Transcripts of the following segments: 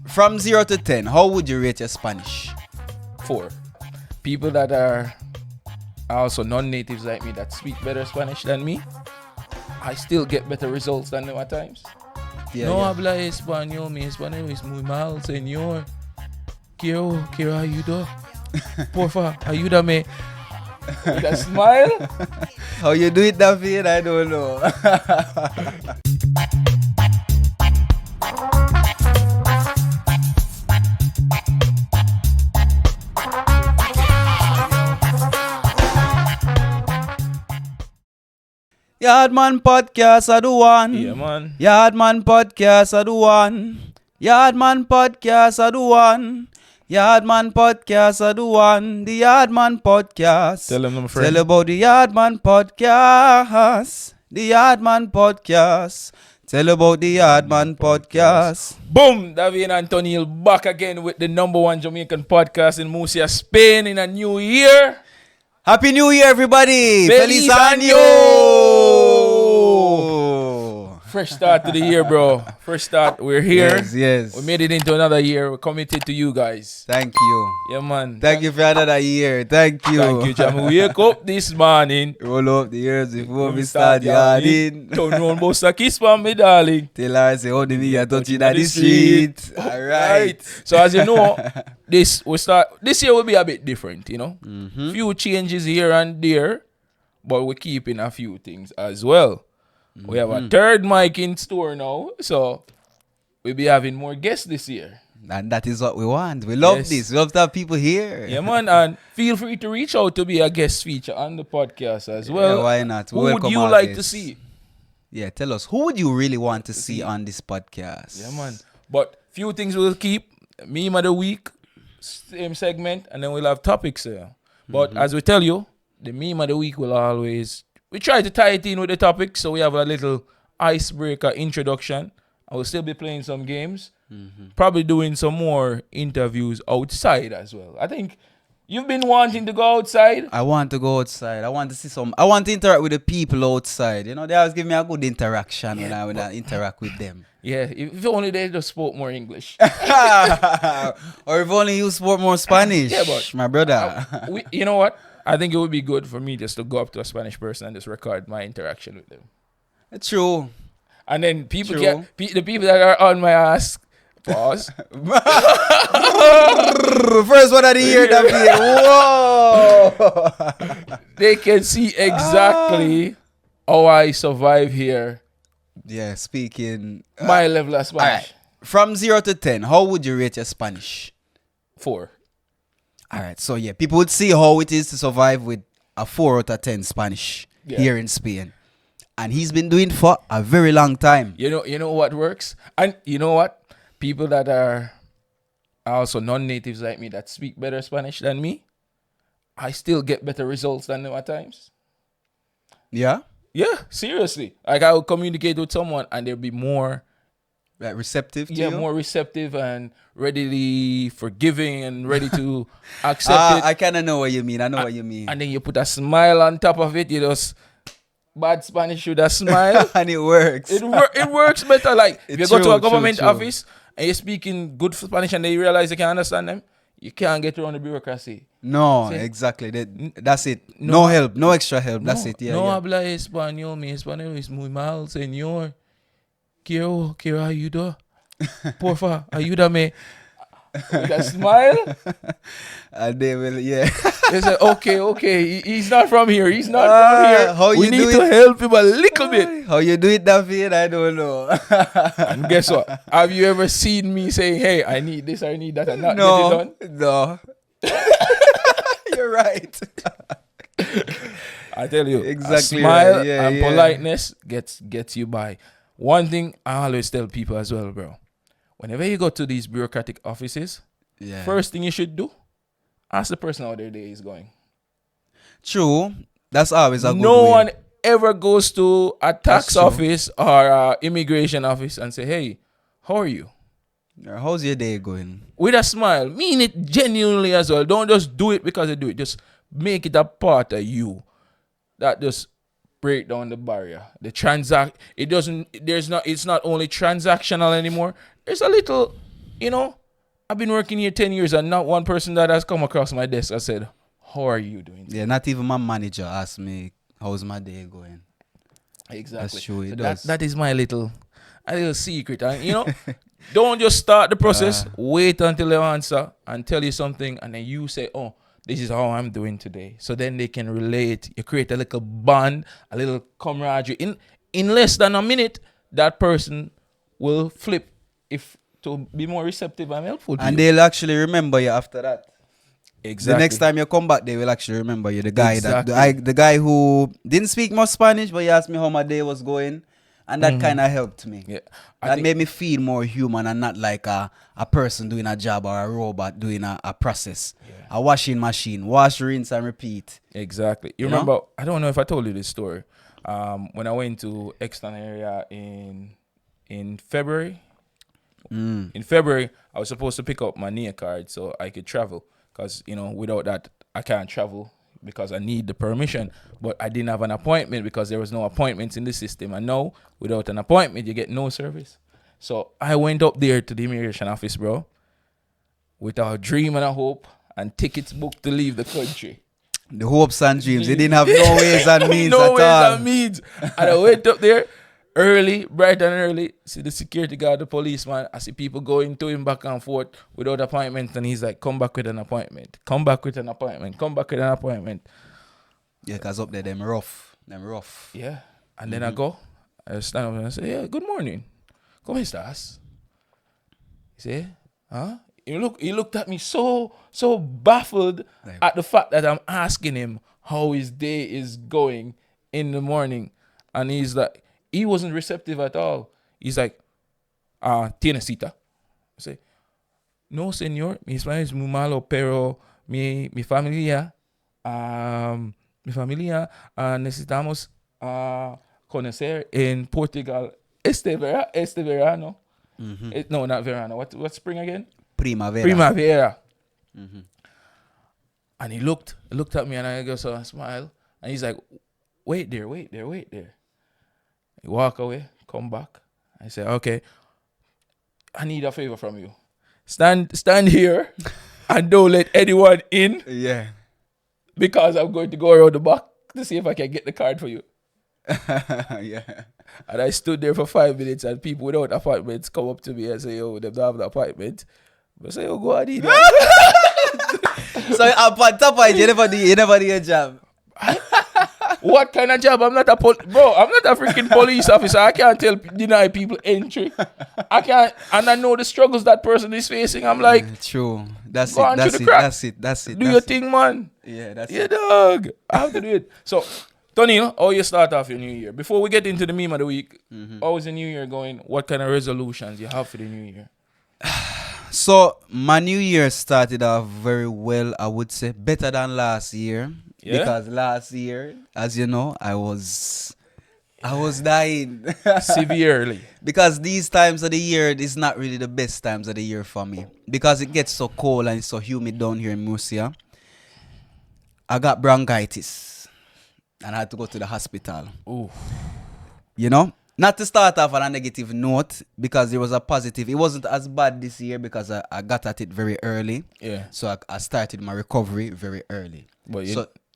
From 0 to 10, how would you rate your Spanish? 4. People that are also non-natives like me that speak better Spanish than me, I still get better results than them at times. No habla español, mi español es muy mal, señor. Quiero ayuda. Porfa, ayúdame. With a smile. How you do it, David? I don't know. Yardman Podcast are the one. Yeah, man. Yardman Podcast are the one. Yardman Podcast are the one. Yardman Podcast are the one. The Yardman Podcast. Tell them, my friend. Tell about the Yardman Podcast. The Yardman Podcast. Tell about the Yardman Podcast. Boom! David and Antonio back again with the #1 Jamaican podcast in Murcia, Spain in a new year. Happy New Year, everybody! Feliz Feliz Año! Fresh start to the year, bro. Fresh start. We're here. Yes. We made it into another year. We're committed to you guys. Thank you. Yeah, man. Thank you for another year. Thank you. Thank you, Jam. We wake up this morning. Roll up the years before we start yarding. Turn round, boss a kiss for me, darling. Tell her, say, oh, the nigga touching at the street. All right. So as you know, this year will be a bit different, you know. Few changes here and there, but we're keeping a few things as well. We have a third mic in store now, so we'll be having more guests this year. And that is what we want. We love this. We love to have people here. Yeah, man. And feel free to reach out to be a guest feature on the podcast as well. Yeah, why not? Who would you like to see? Yeah, tell us. Who would you really want to see on this podcast? Yeah, man. But few things we'll keep. Meme of the week, same segment, and then we'll have topics there. But as we tell you, the meme of the week will always... We try to tie it in with the topic, so we have a little icebreaker introduction. I will still be playing some games. Probably doing some more interviews outside as well. I think you've been wanting to go outside. I want to go outside. I want to see some. I want to interact with the people outside. You know, they always give me a good interaction when I interact with them. Yeah, if only they just spoke more English. Or if only you spoke more Spanish. Yeah, but my brother. You know what? I think it would be good for me just to go up to a Spanish person and just record my interaction with them. True. And then the people that are on my ass, pause. First one of the year, David. Whoa. They can see exactly how I survive here. Yeah, speaking. My level of Spanish. Right. From 0 to 10, how would you rate your Spanish? 4. All right, so yeah, people would see how it is to survive with a 4 out of 10 Spanish here in Spain. And he's been doing it for a very long time. You know what works? And you know what? People that are also non-natives like me that speak better Spanish than me, I still get better results than them at times. Yeah? Yeah, seriously. Like I would communicate with someone and they'll be more... Like receptive to you? Yeah, more receptive and readily forgiving and ready to accept it. I kind of know what you mean. I know what you mean. And then you put a smile on top of it. You just bad Spanish with a smile. And it works. It works better. Like if you go to a government true. office and you're speaking good Spanish and they realize you can't understand them, you can't get around the bureaucracy. No, See? exactly. That's it. No help. No extra help. That's it. Yeah. No habla español. Mi español es muy mal, señor. Quiero ayuda. Porfa, ayúdame. With a smile. And they will, yeah. They say, okay. He's not from here. He's not from here. We need to help him a little bit. How you do it, David? I don't know. And guess what? Have you ever seen me saying, hey, I need this, I need that, and not get it done? No. You're right. I tell you, exactly a smile right. and politeness gets you by. One thing I always tell people as well, bro. Whenever you go to these bureaucratic offices, first thing you should do, ask the person how their day is going. True. That's always a good No way. one ever goes to a tax office or a immigration office and say, hey, how are you? How's your day going? With a smile. Mean it genuinely as well. Don't just do it because you do it. Just make it a part of you. That just break down the barrier. It's not only transactional anymore. There's a little you know, I've been working here 10 years and not one person that has come across my desk has said, how are you doing today? Yeah, not even my manager asked me, how's my day going? Exactly. That's true, it So does. that is my little secret. And, you know, don't just start the process. Wait until they answer and tell you something. And then you say, oh, this is how I'm doing today. So then they can relate. You create a little bond, a little camaraderie. In less than a minute, that person will flip to be more receptive and helpful to And you. they'll actually remember you after that. Exactly. The next time you come back, they will actually remember you. The guy Exactly. the guy who didn't speak much Spanish, but he asked me how my day was going, and that kind of helped me. Yeah. That made me feel more human and not like a person doing a job or a robot doing a process. Yeah. A washing machine, wash, rinse, and repeat. Exactly. You remember? Know? I don't know if I told you this story. When I went to Exton area in February. In February, I was supposed to pick up my NIA card so I could travel. Because, you know, without that, I can't travel because I need the permission. But I didn't have an appointment because there was no appointments in the system. And now, without an appointment, you get no service. So I went up there to the immigration office, bro, with a dream and a hope and tickets booked to leave the country. The hopes and dreams. They didn't have no ways and means no at ways all. and means. And I went up there early, bright and early. See the security guard, the policeman. I see people going to him back and forth without appointment. And he's like, come back with an appointment. Come back with an appointment. Come back with an appointment. Yeah, because up there, them rough. Yeah. And then I stand up and I say, yeah, good morning. ¿Cómo estás? He said, huh? He looked at me so baffled at the fact that I'm asking him how his day is going in the morning. And he's like, he wasn't receptive at all. He's like, ¿tiene cita? I say, no, señor. Mi español es muy malo, pero mi familia necesitamos conocer en Portugal este verano. No, not verano. What's spring again? Primavera. And he looked at me and I just saw a smile. And he's like, wait there. He walk away, come back. I say, okay, I need a favor from you. Stand here and don't let anyone in. Yeah. Because I'm going to go around the back to see if I can get the card for you. Yeah. And I stood there for 5 minutes and people without appointments come up to me and say, yo, they don't have the appointment. But I say, yo, go on in. So upon top of it, you never do your job. What kind of job? I'm not a freaking police officer. I can't deny people entry. I can't, and I know the struggles that person is facing. I'm like, true. That's it. Do your thing, man. Yeah, that's it. Yeah, dog. I have to do it. So, Tony, how you start off your new year? Before we get into the meme of the week, how is the new year going? What kind of resolutions you have for the new year? So, my new year started off very well, I would say. Better than last year. Yeah? Because last year, as you know, I was dying. Severely. Because these times of the year is not really the best times of the year for me. Because it gets so cold and it's so humid down here in Murcia. I got bronchitis. And I had to go to the hospital. Ooh. You know? Not to start off on a negative note, because there was a positive. It wasn't as bad this year because I got at it very early. Yeah. So I started my recovery very early. But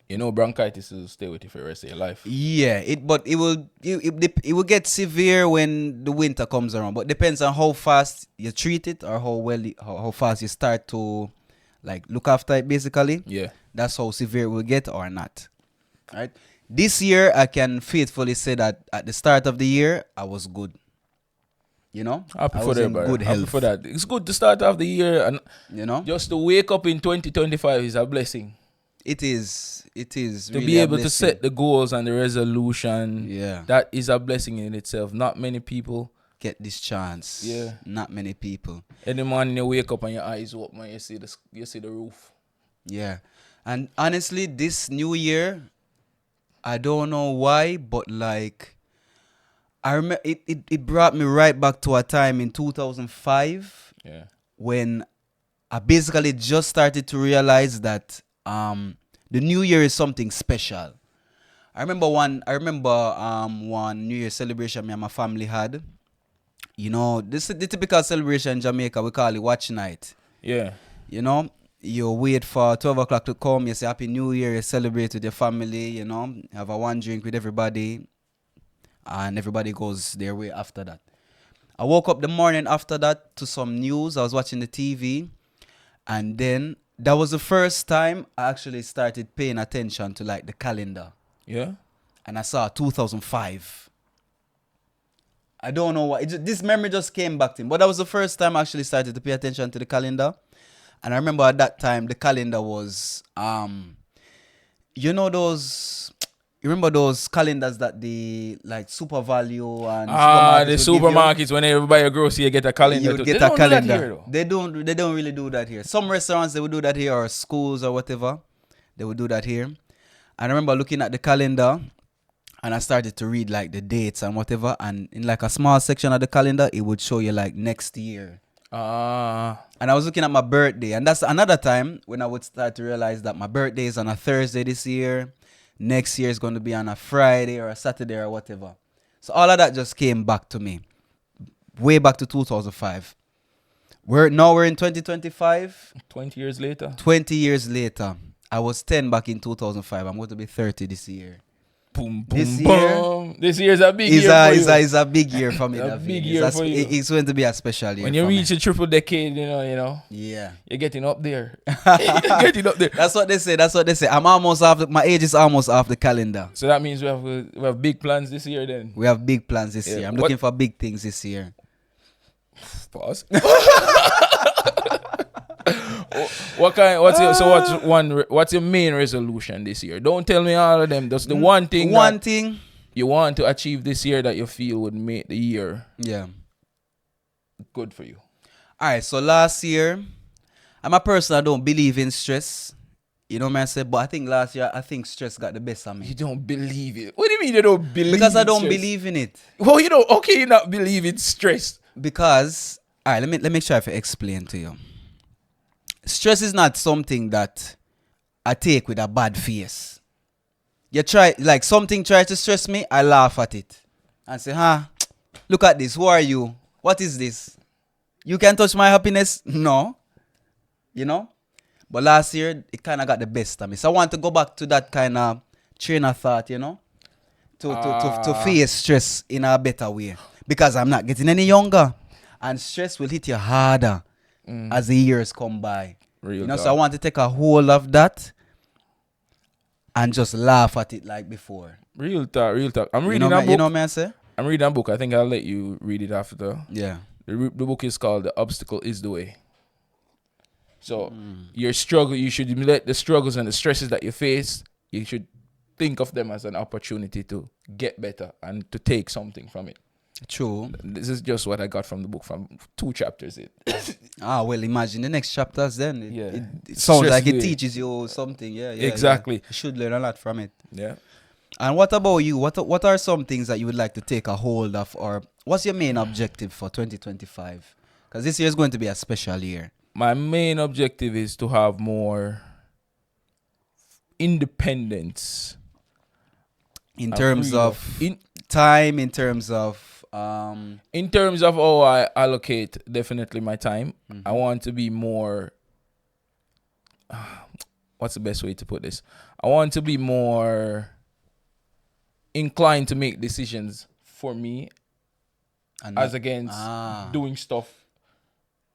you know bronchitis will stay with you for the rest of your life. Yeah, it will get severe when the winter comes around. But depends on how fast you treat it or how fast you start to like look after it basically. Yeah. That's how severe it will get or not. Right? This year, I can faithfully say that at the start of the year, I was good. You know? I was in good health. Happy for that. It's good to start off the year and you know, just to wake up in 2025 is a blessing. It is. To really be able to set the goals and the resolution. Yeah. That is a blessing in itself. Not many people get this chance. Yeah. Not many people. In the morning you wake up and your eyes open and you see the roof. Yeah. And honestly, this new year, I don't know why, but like I remember it brought me right back to a time in 2005 when I basically just started to realize that the new year is something special. I remember one New Year celebration me and my family had, You know, this is the typical celebration in Jamaica. We call it watch night. Yeah. You know, you wait for 12 o'clock to come. You say Happy New Year. You celebrate with your family. You know, have a one drink with everybody. And everybody goes their way after that. I woke up the morning after that to some news. I was watching the TV. And then that was the first time I actually started paying attention to like the calendar. Yeah. And I saw 2005. I don't know why. This memory just came back to me. But that was the first time I actually started to pay attention to the calendar. And I remember at that time, the calendar was, you know you remember those calendars that the, like, Super Value and The supermarkets would give you? supermarkets, when everybody grocery, you get a calendar. You too. get They a don't do that calendar. here, though. They don't really do that here. Some restaurants, they would do that here, or schools or whatever. They would do that here. And I remember looking at the calendar, and I started to read like the dates and whatever. And in like a small section of the calendar, it would show you like next year. And I was looking at my birthday. And that's another time when I would start to realize that my birthday is on a Thursday this year. Next year is going to be on a Friday or a Saturday or whatever. So all of that just came back to me. Way back to 2005. We're in 2025. 20 years later. 20 years later. I was 10 back in 2005. I'm going to be 30 this year. Boom, boom, This boom. This year is a big year for you. Is a big year for me. A David. big year for you. It's going to be a special year. When you for reach me. a triple decade, you know, Yeah. you're getting up there. You're getting up there. That's what they say. I'm almost off. My age is almost off the calendar. So that means we have big plans this year then. We have big plans this Yeah. year. I'm looking for big things this year. Pause. What's your main resolution this year? Don't tell me all of them. That's the one thing you want to achieve this year that you feel would make the year good for you. All right, so last year, I'm a person that don't believe in stress. You know what I say? But I think last year, I think stress got the best of me. You don't believe it. What do you mean you don't believe Because I don't stress? believe in it. Well, you not believe in stress. Because, all right, let me try to explain to you. Stress is not something that I take with a bad face. You try, like something tries to stress me, I laugh at it. And say, look at this, who are you? What is this? You can touch my happiness? No. You know? But last year, it kind of got the best of me. So I want to go back to that kind of train of thought, you know? To face stress in a better way. Because I'm not getting any younger. And stress will hit you harder as the years come by. So I want to take a hold of that and just laugh at it like before. Real talk. I'm reading a book. You know what I say? I'm reading a book. I think I'll let you read it after. Yeah. The book is called The Obstacle is the Way. So your struggle, you should let the struggles and the stresses that you face, you should think of them as an opportunity to get better and to take something from it. True. This is just what I got from the book, from 2 chapters in. Well, imagine the next chapters then. It sounds Stress like it way. teaches you something. Yeah. Exactly. You should learn a lot from it. Yeah. And what about you? What are some things that you would like to take a hold of, or what's your main objective for 2025? Because this year is going to be a special year. My main objective is to have more independence. In terms of time, in terms of... In terms of how I allocate definitely my time, I want to be more... what's the best way to put this? I want to be more inclined to make decisions for me as against doing stuff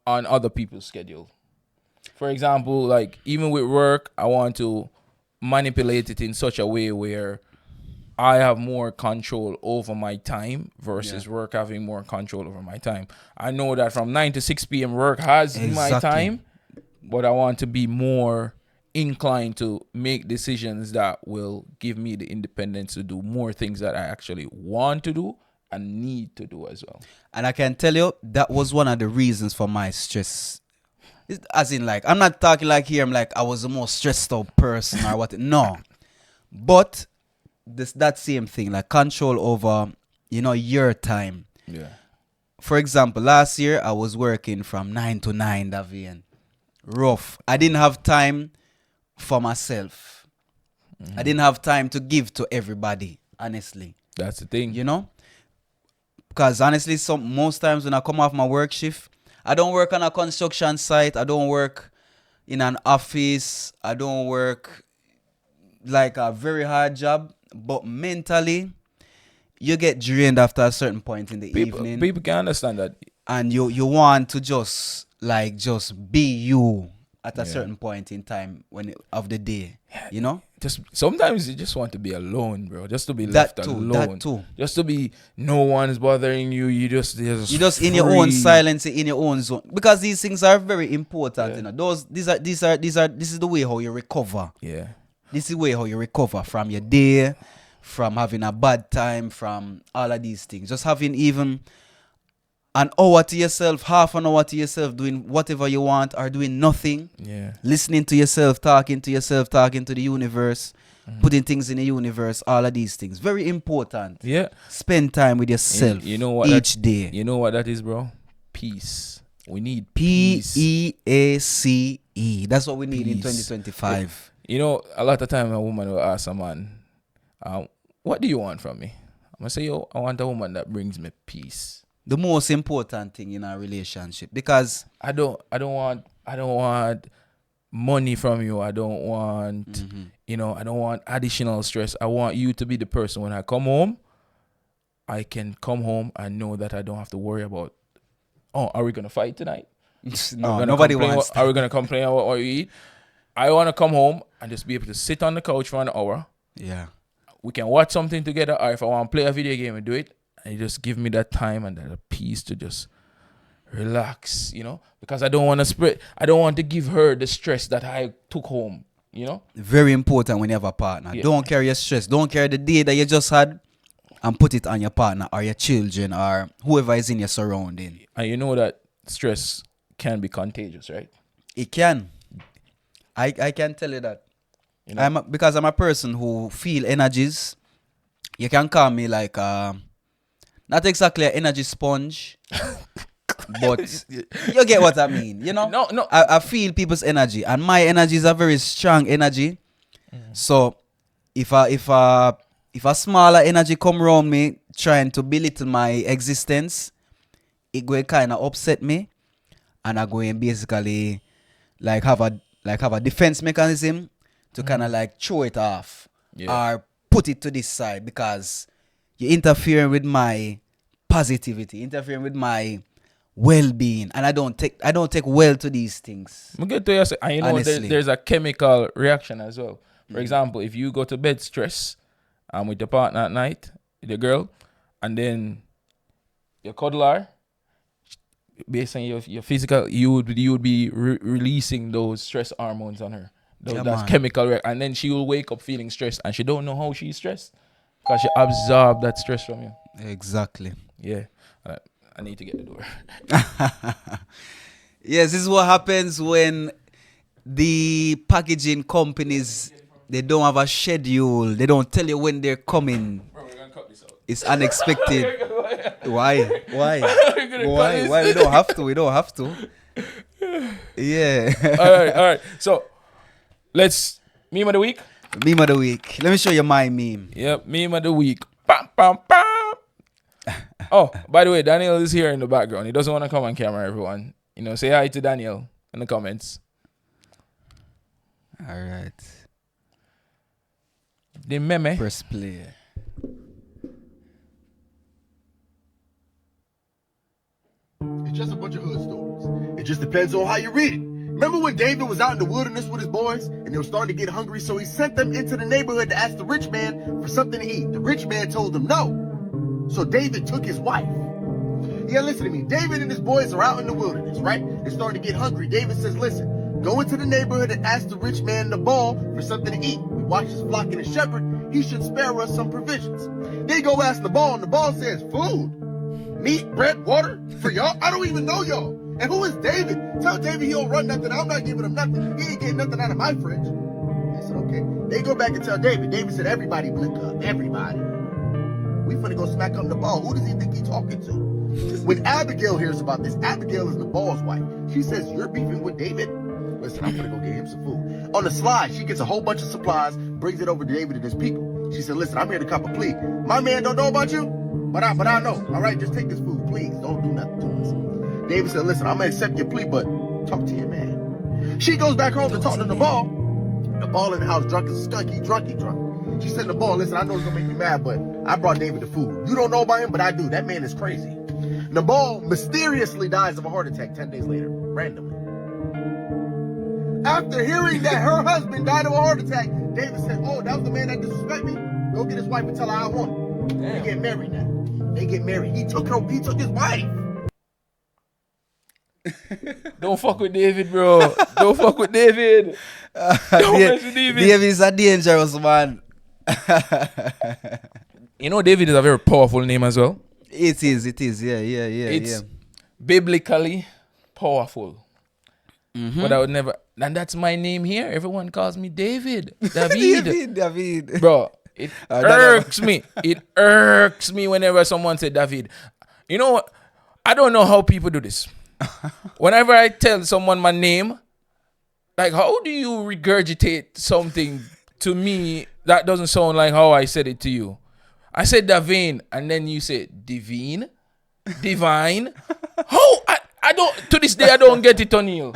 on other people's schedule. For example, like even with work, I want to manipulate it in such a way where I have more control over my time versus work having more control over my time. I know that from 9 to 6 p.m. work has my time, but I want to be more inclined to make decisions that will give me the independence to do more things that I actually want to do and need to do as well. And I can tell you, that was one of the reasons for my stress. As in, like, I'm not talking like here, I'm like, I was the most stressed out person or what. No. But that same thing, like control over, your time. Yeah. For example, last year, I was working from 9 to 9, Davian. Rough. I didn't have time for myself. I didn't have time to give to everybody, honestly. That's the thing. Because honestly, most times when I come off my work shift, I don't work on a construction site. I don't work in an office. I don't work like a very hard job. But mentally, you get drained after a certain point in the evening. People can understand that. And you want to just be you at a certain point in time of the day, you know. Just sometimes you just want to be alone, bro. Just to be That left too, alone. that too. Just to be no one's bothering you. You just in your own silence, in your own zone, because these things are very important. You know, this is the way how you recover. Yeah. This is the way how you recover from your day, from having a bad time, from all of these things. Just having even an hour to yourself, half an hour to yourself, doing whatever you want or doing nothing. Yeah. Listening to yourself, talking to the universe, putting things in the universe, all of these things. Very important. Yeah. Spend time with yourself you know what each day. You know what that is, bro? Peace. We need peace. Peace. That's what we need in Peace. 2025. You know, a lot of time a woman will ask a man, what do you want from me? I'm going to say, yo, I want a woman that brings me peace. The most important thing in our relationship, because I don't want money from you. I don't want I don't want additional stress. I want you to be the person when I come home, I can come home and know that I don't have to worry about, are we gonna fight tonight? No, nobody wants that. Are we gonna complain about what you eat? I wanna come home and just be able to sit on the couch for an hour. Yeah. We can watch something together, or if I want to play a video game and do it, and you just give me that time and that peace to just relax, you know, because I don't want to give her the stress that I took home, you know. Very important when you have a partner. Yeah. Don't carry your stress. Don't carry the day that you just had and put it on your partner or your children or whoever is in your surrounding. And you know that stress can be contagious, right? It can. I can tell you that. You know? Because I'm a person who feel energies. You can call me like not exactly an energy sponge, but you get what I mean, you know? No. I feel people's energy, and my energy is a very strong energy. So if a smaller energy come around me trying to belittle my existence, it will kind of upset me, and I go and basically have a defense mechanism to kind of like throw it off or put it to this side, because you're interfering with my positivity, interfering with my well-being, and I don't take well to these things. I'm good to you, and you know there's a chemical reaction as well. For example, if you go to bed stressed with your partner at night, with your girl, and then you cuddle her, based on your physical, you would be releasing those stress hormones on her. That's chemical, and then she will wake up feeling stressed, and she don't know how she's stressed because she absorbed that stress from you. Exactly. Yeah. I need to get the door. Yes, this is what happens when the packaging companies, they don't have a schedule. They don't tell you when they're coming. Bro, we're gonna cut this out. It's unexpected. Why? We don't have to. Yeah. All right. So let's meme of the week. Meme of the week. Let me show you my meme. Yep, meme of the week. Bam, bam, bam. Oh, by the way, Daniel is here in the background. He doesn't want to come on camera, everyone. You know, say hi to Daniel in the comments. All right. The meme. Press play. It's just a bunch of hood stories. It just depends on how you read it. Remember when David was out in the wilderness with his boys and they were starting to get hungry, so he sent them into the neighborhood to ask the rich man for something to eat. The rich man told them no. So David took his wife. Yeah, listen to me. David and his boys are out in the wilderness, right? They're starting to get hungry. David says, listen, go into the neighborhood and ask the rich man in the ball for something to eat. We watch his flock and his shepherd. He should spare us some provisions. They go ask the ball, and the ball says, food, meat, bread, water for y'all? I don't even know y'all. And who is David? Tell David he don't run nothing. I'm not giving him nothing. He ain't getting nothing out of my fridge. I said, okay. They go back and tell David. David said, everybody blink up. Everybody. We finna go smack up the ball. Who does he think he's talking to? When Abigail hears about this, Abigail is Nabal's wife. She says, you're beefing with David? Listen, I'm gonna go get him some food. On the slide, she gets a whole bunch of supplies, brings it over to David and his people. She said, listen, I'm here to cop a plea. My man don't know about you? But I know. All right, just take this food, please. Don't do nothing to us. David said, listen, I'm gonna accept your plea, but talk to your man. She goes back home to talk to the ball. The ball in the house drunk as a skunk. He drunk. She said to the ball, listen, I know it's gonna make you mad, but I brought David the food. You don't know about him, but I do. That man is crazy. The ball mysteriously dies of a heart attack 10 days later, randomly. After hearing that her husband died of a heart attack, David said, oh, that was the man that disrespected me? Go get his wife and tell her I won. They get married now. They get married. He took his wife. Don't fuck with David, bro. Don't fuck with David. Don't mess with David. David is a dangerous man. You know, David is a very powerful name as well. It is. Yeah. It's biblically powerful. Mm-hmm. But I would never. And that's my name here. Everyone calls me David. David. Bro, it irks me. It irks me whenever someone says David. You know what? I don't know how people do this. Whenever I tell someone my name, like, how do you regurgitate something to me that doesn't sound like how I said it to you? I said Davine, and then you say Divine. How? I don't. To this day, I don't get it, O'Neal.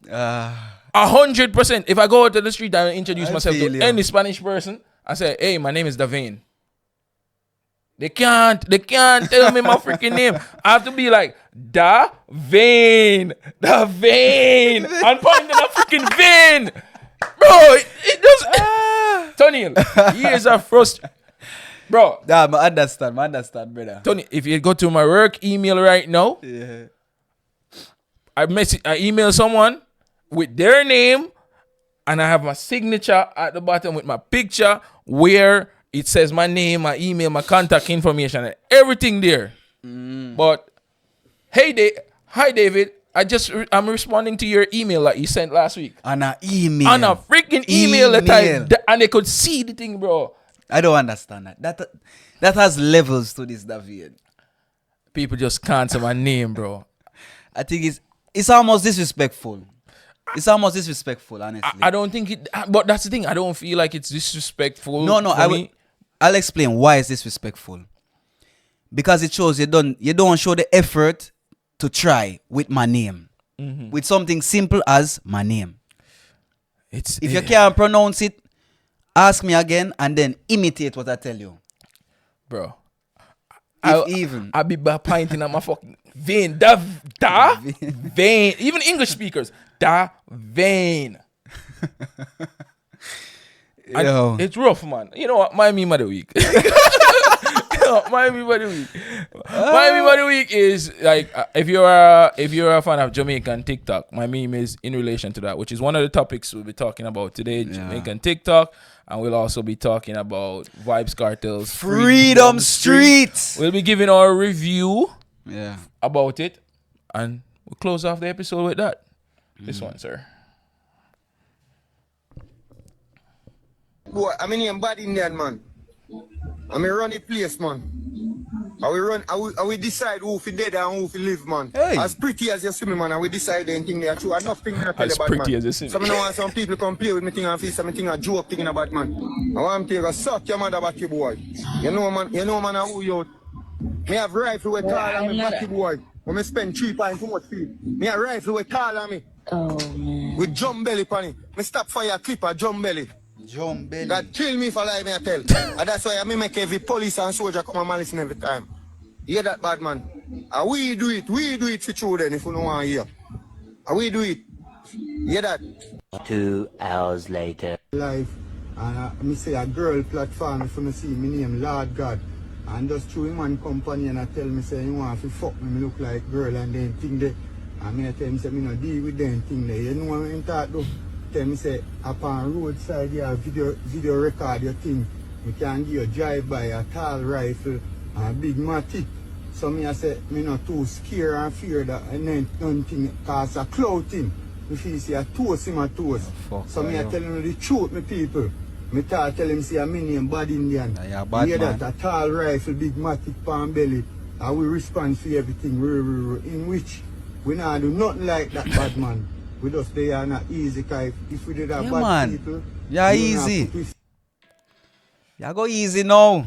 100%. If I go out to the street and introduce myself to any Spanish person, I say, "Hey, my name is Davine." They can't tell me my freaking name. I have to be like Davine, and pointing at a freaking vein, bro. It does. Tony, years of frustration. Bro. Nah, I understand, brother. Tony, if you go to my work email right now, I email someone with their name, and I have my signature at the bottom with my picture where it says my name, my email, my contact information, and everything there. But, hi David, I'm responding to your email that you sent last week. On a email. On a freaking email and they could see the thing, bro. I don't understand that. That has levels to this, David. People just can't say my name, bro. I think it's almost disrespectful. It's almost disrespectful, honestly. I don't think it, but that's the thing. I don't feel like it's disrespectful. No, I'll explain why it's disrespectful. Because it shows you don't show the effort to try with my name. Mm-hmm. With something simple as my name. If you can't pronounce it, ask me again and then imitate what I tell you. Bro. I'll be pointing at my fucking vein. Vein. Even English speakers. Vein. It's rough, man. You know what? My meme of the week. My meme of the week is like if you're a fan of Jamaican TikTok, my meme is in relation to that, which is one of the topics we'll be talking about today. Jamaican TikTok, and we'll also be talking about Vibes Cartel's Freedom Street. We'll be giving our review about it, and we'll close off the episode with that. This one, sir. Boy, I'm in bad Indian, man. I'm run the place, man. I we decide who fi dead and who fi live, man. Hey. As pretty as you see me, man, and we decide anything there true. Enough thing I tell As about, pretty man. as you see me. So I don't want some people come play with me thing and feel something a joke thing about, man. I want to take a suck your mother back, boy. You know, man, who you. Me have rifle with tall and me back, boy. When me spend 3 points too much feed. Me have rifle with tall and me. Oh, man. With drum belly, panny. Me stop fire clip a drum belly. John Belly. God kill me for lie, me I tell. And that's why I make every police and soldier come and listen every time. You hear that, bad man? And we do it for children if you don't want to hear. And we do it. You hear that? 2 hours later. Life, and me say a girl platform if you see me name Lord God. And just through him and company and I tell me say you want to fuck me look like girl and then thing there. And me I tell him say me no deal with them thing there. You know what I'm talking though? Tell me say upon roadside you have video record your thing. We can give you drive by a tall rifle and a big matic. So me I say me not too scared and fear that and then nothing cause a clothing. If you see a toast in my toast. So me I tell him the truth, me people. Me tell him say a me name bad Indian. Yeah, bad hear man. that a tall rifle, big matic pan belly. And we respond for everything in which we not do nothing like that bad man. We just they are not easy cause if we did that bad man. people. Yeah, easy. Yeah, go easy now.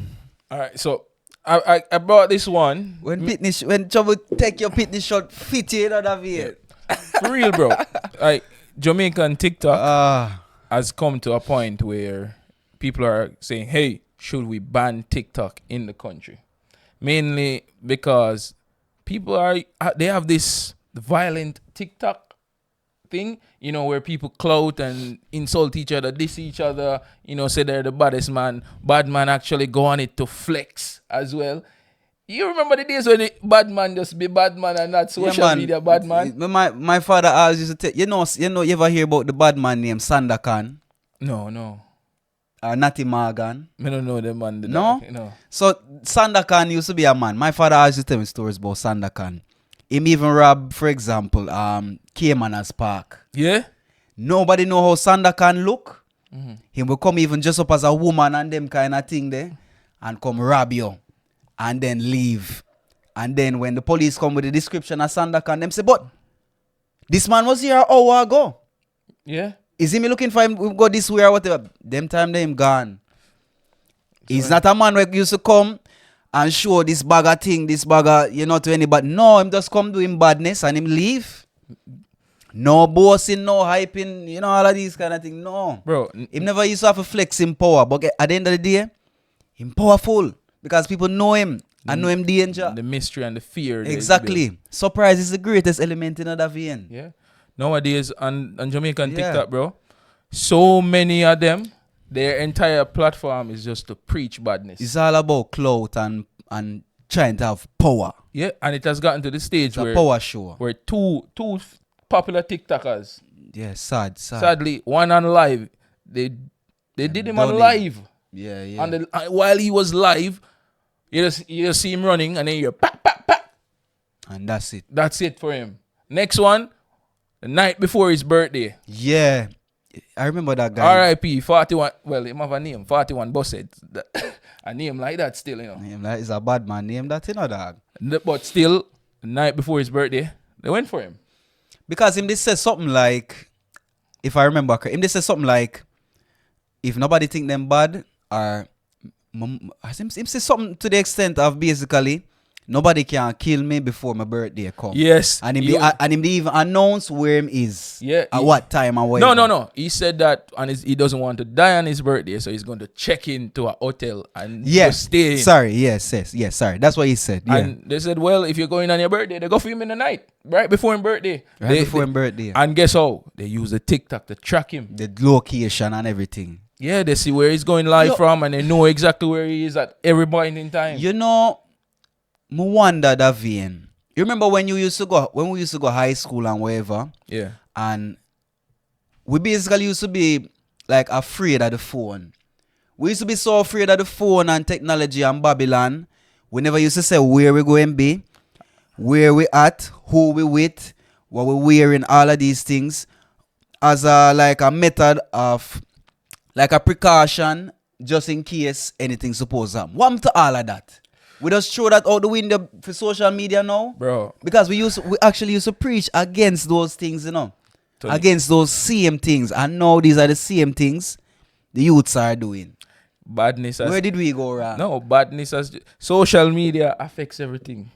All right, so I brought this one. When trouble take your pitney shot, fit you in other vein. For real, bro. Like, Jamaican TikTok Ah, has come to a point where people are saying, hey, should we ban TikTok in the country? Mainly because they have this violent TikTok thing, you know, where people clout and insult each other, diss each other, you know, say they're the baddest man. Bad man actually go on it to flex as well. You remember the days when the bad man just be bad man and not social media bad man? My father always used to tell you ever hear about the bad man named Sandakan No. or Natty Morgan? I don't know the man. No? No. So Sandakan used to be a man. My father always used to tell me stories about Sandakan. Him even rob, for example, Caymanas Park. Yeah? Nobody know how Sandakan look. He will come even just up as a woman and them kind of thing there and come rob you and then leave. And then when the police come with the description of Sandakan, them say, but this man was here an hour ago. Yeah? Is he me looking for him? We go this way or whatever. Them time they him gone. He's not a man who used to come and show this bagger thing, this bagger, to anybody. No, him just come do him badness and him leave. No bossing, no hyping, all of these kind of things. No. Bro. Him never used to have a flex in power. But at the end of the day, him powerful. Because people know him and know him danger. The mystery and the fear. Exactly. Surprise is the greatest element in other vein. Yeah. Nowadays on Jamaican TikTok, bro, so many of them, their entire platform is just to preach badness. It's all about clout and trying to have power. Yeah, and it has gotten to the stage It's where a power show. where two popular TikTokers, Yeah, sad. sadly, one on live, they did him on done live. Yeah. And while he was live, you just see him running, and then you pat, pat, pat. And that's it. That's it for him. Next one, the night before his birthday. Yeah. I remember that guy. R.I.P. 41. Well, he have a name. 41 BussHead. A name like that still, Name that is a bad man name that, dog. But still, the night before his birthday, they went for him. Because him this says something like, if I remember correctly, him this says something like, if nobody think them bad, or him say something to the extent of basically, nobody can kill me before my birthday come. Yes. And him they even announce where him is. Yeah. At what time and where. No. He said that he doesn't want to die on his birthday, so he's going to check into a hotel and just stay in. Sorry, yes, sorry. That's what he said. Yeah. And they said, well, if you're going on your birthday, they go for him in the night, right before his birthday. Birthday. And guess how? They use the TikTok to track him. The location and everything. Yeah, they see where he's going live from, and they know exactly where he is at every point in time. Me wonder that vein. You remember when we used to go high school and wherever? Yeah. And we basically used to be like afraid of the phone. We used to be so afraid of the phone and technology and Babylon. We never used to say where we going be, where we at, who we with, what we wearing, all of these things as a method of like a precaution just in case anything supposed to happen. What happened to all of that? We just throw that out the window for social media now, Bro. because we actually used to preach against those things, Tony. against those same things, and now these are the same things the youths are doing. Badness. Where did we go wrong? No, badness as social media affects everything.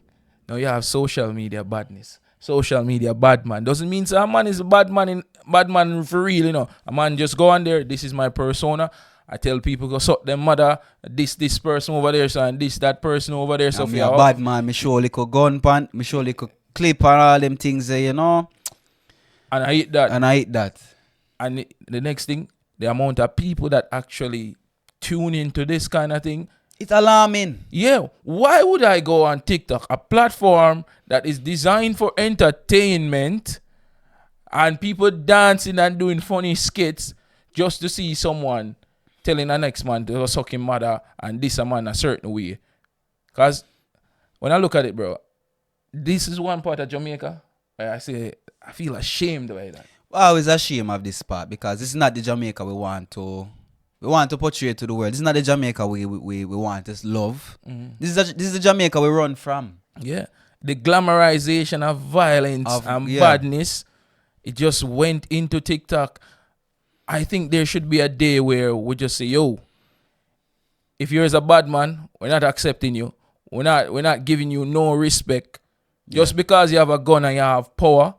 Now you have social media badness. Social media bad man. Doesn't mean a man is a bad man for real, A man just go on there, this is my persona. I tell people go suck them mother, this person over there, so and this that person over there. So me a bad man, me show like a gun pan, me show like a clip and all them things there, And I hate that. And the next thing, the amount of people that actually tune into this kind of thing. it's alarming. Yeah, why would I go on TikTok, a platform that is designed for entertainment and people dancing and doing funny skits just to see someone telling the next man to suck him mother and this a man a certain way? Because when I look at it, bro, this is one part of Jamaica where I feel ashamed by that. Well, I was ashamed of this part because this is not the Jamaica we want to portray to the world. This is not the Jamaica we want to love. Mm-hmm. This is the Jamaica we run from. Yeah. The glamorization of violence and badness, it just went into TikTok. I think there should be a day where we just say, yo, if you're a bad man, we're not accepting you. We're not giving you no respect. Just because you have a gun and you have power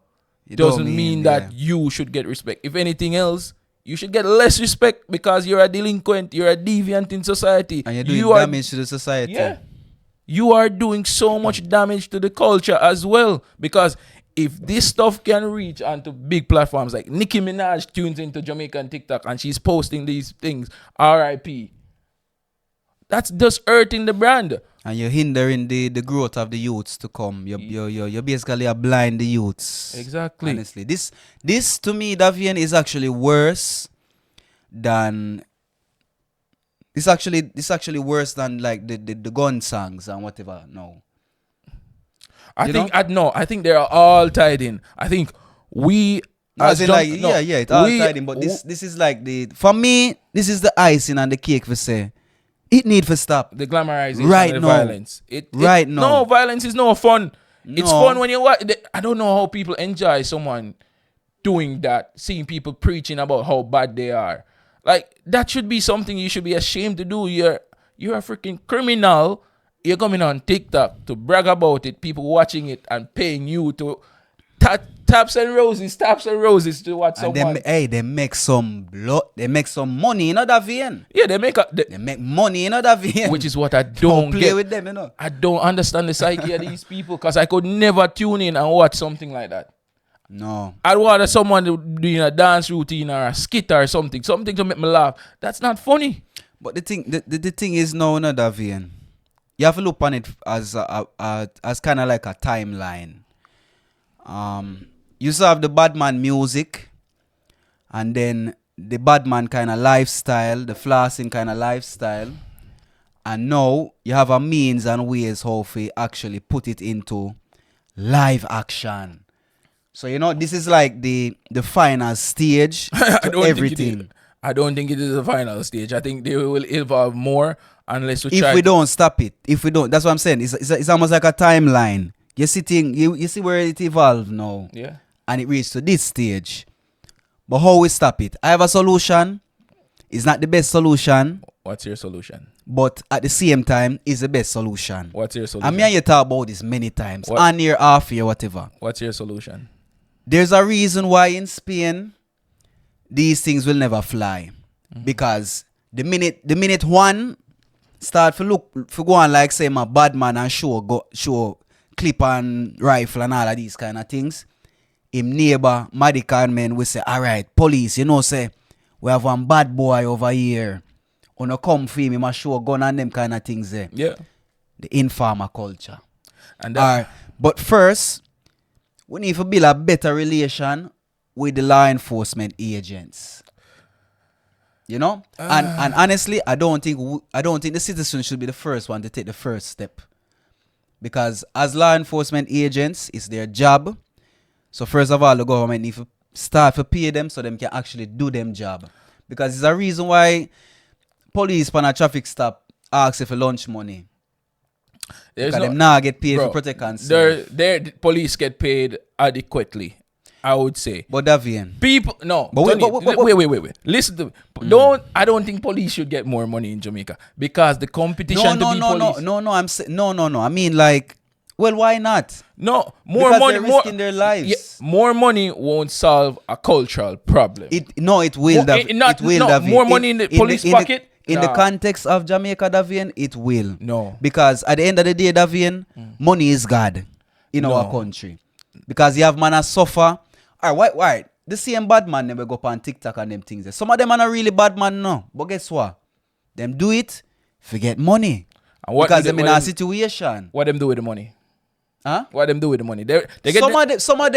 It don't doesn't mean that you should get respect. If anything else, you should get less respect because you're a delinquent, you're a deviant in society. and you're doing damage to the society. Yeah. You are doing so much damage to the culture as well. Because if this stuff can reach onto big platforms like Nikki Minaj tunes into Jamaican TikTok and she's posting these things, RIP. That's just hurting the brand. And you're hindering the growth of the youths to come. You're basically a blind the youths. Exactly. Honestly, this to me, Davian, is actually worse than. This actually worse than like the gun songs and whatever. No. I think they are all tied in. I think we No, as as in junk- like, no, yeah, it's all we- tied in. But this is like for me, this is the icing on the cake for say. It need to stop. the glamorization Right of the now. violence. Right now. No, violence is no fun. It's No. fun when you watch. I don't know how people enjoy someone doing that, seeing people preaching about how bad they are. Like that should be something you should be ashamed to do. You're a freaking criminal. You're coming on TikTok to brag about it. People watching it and paying you to taps and roses to watch And someone. they make some money in other VN. Yeah, they make They make money in other VN. which is what I don't play get. with them, you know. I don't understand the psyche of these people because I could never tune in and watch something like that. No. I'd rather someone doing a dance routine or a skit or something to make me laugh. That's not funny. But the thing is now another VN. You have to look on it as kind of like a timeline. You used to have the Badman music, and then the Badman kind of lifestyle, the flossing kind of lifestyle, and now you have a means and ways how to actually put it into live action. So you know this is like the final stage to everything. I don't think it is the final stage. I think they will evolve more unless we try. If we don't stop it, that's what I'm saying. It's almost like a timeline. You see where it evolved now. Yeah. And it reached to this stage. But how we stop it? I have a solution. It's not the best solution, What's your solution? but at the same time, it's the best solution. What's your And solution? me and you talk about this many times. What? On year, off year, whatever. What's your solution? There's a reason why in Spain these things will never fly. Because the minute one start to go on like say my bad man and show clip and rifle and all of these kind of things, him neighbor Madican men will say, alright, police, you know, say we have one bad boy over here. Wanna come for him, must show gun and them kind of things there. Yeah. The informer culture. And Alright. But first, we need to build a better relation with the law enforcement agents. You know? And honestly, I don't think the citizen should be the first one to take the first step. Because as law enforcement agents, it's their job. So first of all, the government need to start to pay them so them can actually do them job. Because there's a reason why police on a traffic stop ask if for lunch money. Because them now get paid for protect and serve. Their police get paid adequately, I would say. But Davian. People, no. But wait. Listen to me. I don't think police should get more money in Jamaica because the competition to be police. No. I mean, like, well, why not? No, more Because money. they're risking their lives. Yeah, more money won't solve a cultural problem. It will. Davian. More money in the police pocket. In the context of Jamaica, Davian, it will. No. Because at the end of the day, Davian, money is God in our country. Because you have man a suffer. Alright. The same bad man never go up on TikTok and them things. Some of them are not really bad man, no. But guess what? Them do it, forget money. And what Because do them they- in what a them- situation. What them do with the money? Huh? What them do with the money? They get Some of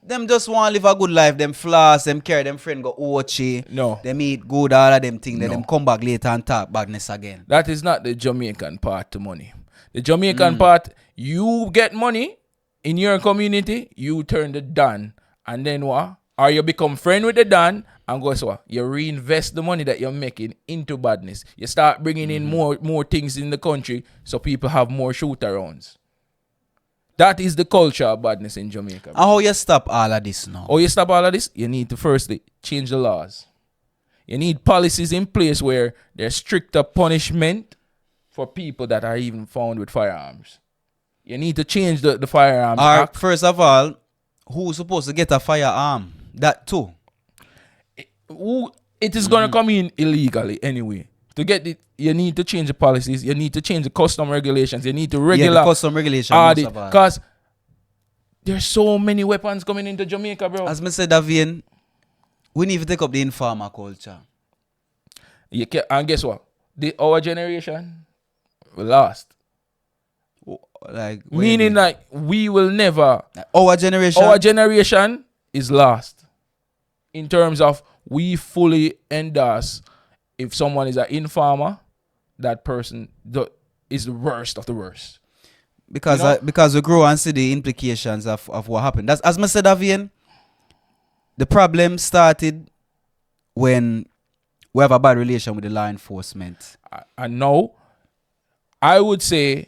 them just want to live a good life. Them floss, them carry them friend go Ochi. No. Them eat good, all of them things. Then No. them come back later and talk badness again. That is not the Jamaican part to money. The Jamaican part, you get money in your community, you turn the Don, and then what? Or you become friend with the Don, and guess what? You reinvest the money that you're making into badness. You start bringing in more things in the country, so people have more shoot-arounds. That is the culture of badness in Jamaica. And how you stop all of this now? How you stop all of this? You need to firstly change the laws. You need policies in place where there's stricter punishment for people that are even found with firearms. You need to change the firearms Or act. first of all, who's supposed to get a firearm? That too. It is going to come in illegally anyway. To get it, you need to change the policies. You need to change the custom regulations. You need to Yeah, regular the custom regulation. audit. most of all. Because there's so many weapons coming into Jamaica, bro. As me said, Davian, we need to take up the informer culture. And guess what? Our generation, we lost. Like Meaning like we will never. our generation. Our generation is lost. In terms of we fully endorse if someone is an informer, that person is the worst of the worst. because you know? because we grow and see the implications of what happened. That's as I said, Davian. The problem started when we have a bad relation with the law enforcement. And now, I would say,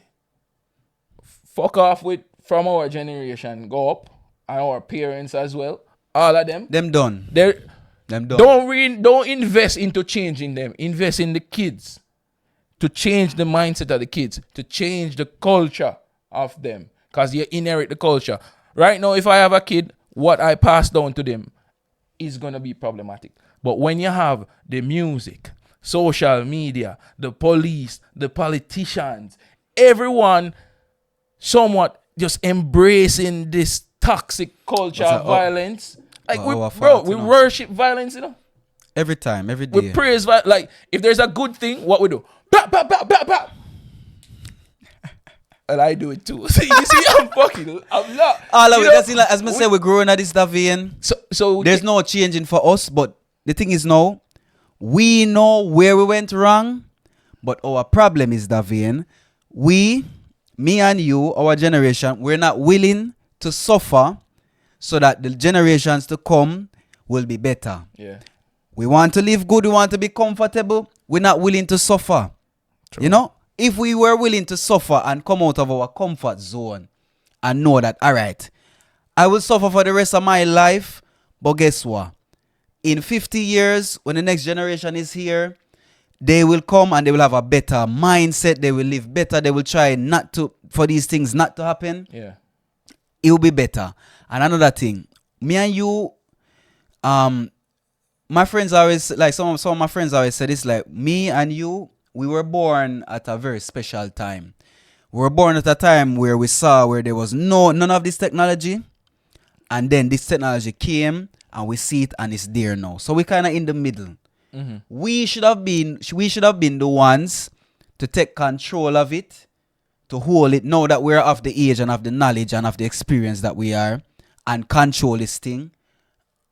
fuck off with from our generation, go up, and our parents as well. All of them. Them done. They're Them done. Don't invest into changing them. Invest in the kids to change the mindset of the kids, to change the culture of them, because you inherit the culture. Right now, if I have a kid, what I pass down to them is gonna be problematic. But when you have the music, social media, the police, the politicians, everyone somewhat just embracing this toxic culture of violence. Like we worship violence, you know. Every time, every day. We praise violence. Like if there's a good thing, what we do? Bap, bap, bap, bap, bap. And I do it too. See, you see, I'm not. All of it. That's it, like, as I said, we're growing at this Davian. So There's no changing for us, but the thing is now, we know where we went wrong, but our problem is, Davian, me and you, our generation, we're not willing to suffer so that the generations to come will be better. Yeah. We want to live good, we want to be comfortable, we're not willing to suffer. True. You know, if we were willing to suffer and come out of our comfort zone and know that, all right, I will suffer for the rest of my life, but guess what? In 50 years, when the next generation is here, they will come and they will have a better mindset. They will live better. They will try for these things not to happen. Yeah. It will be better. And another thing, me and you, my friends always, like some of my friends always say this, like me and you, we were born at a very special time. We were born at a time where we saw where there was none of this technology. And then this technology came and we see it and it's there now. So we're kind of in the middle. Mm-hmm. We should have been the ones to take control of it, to hold it now that we're of the age and of the knowledge and of the experience that we are, and control this thing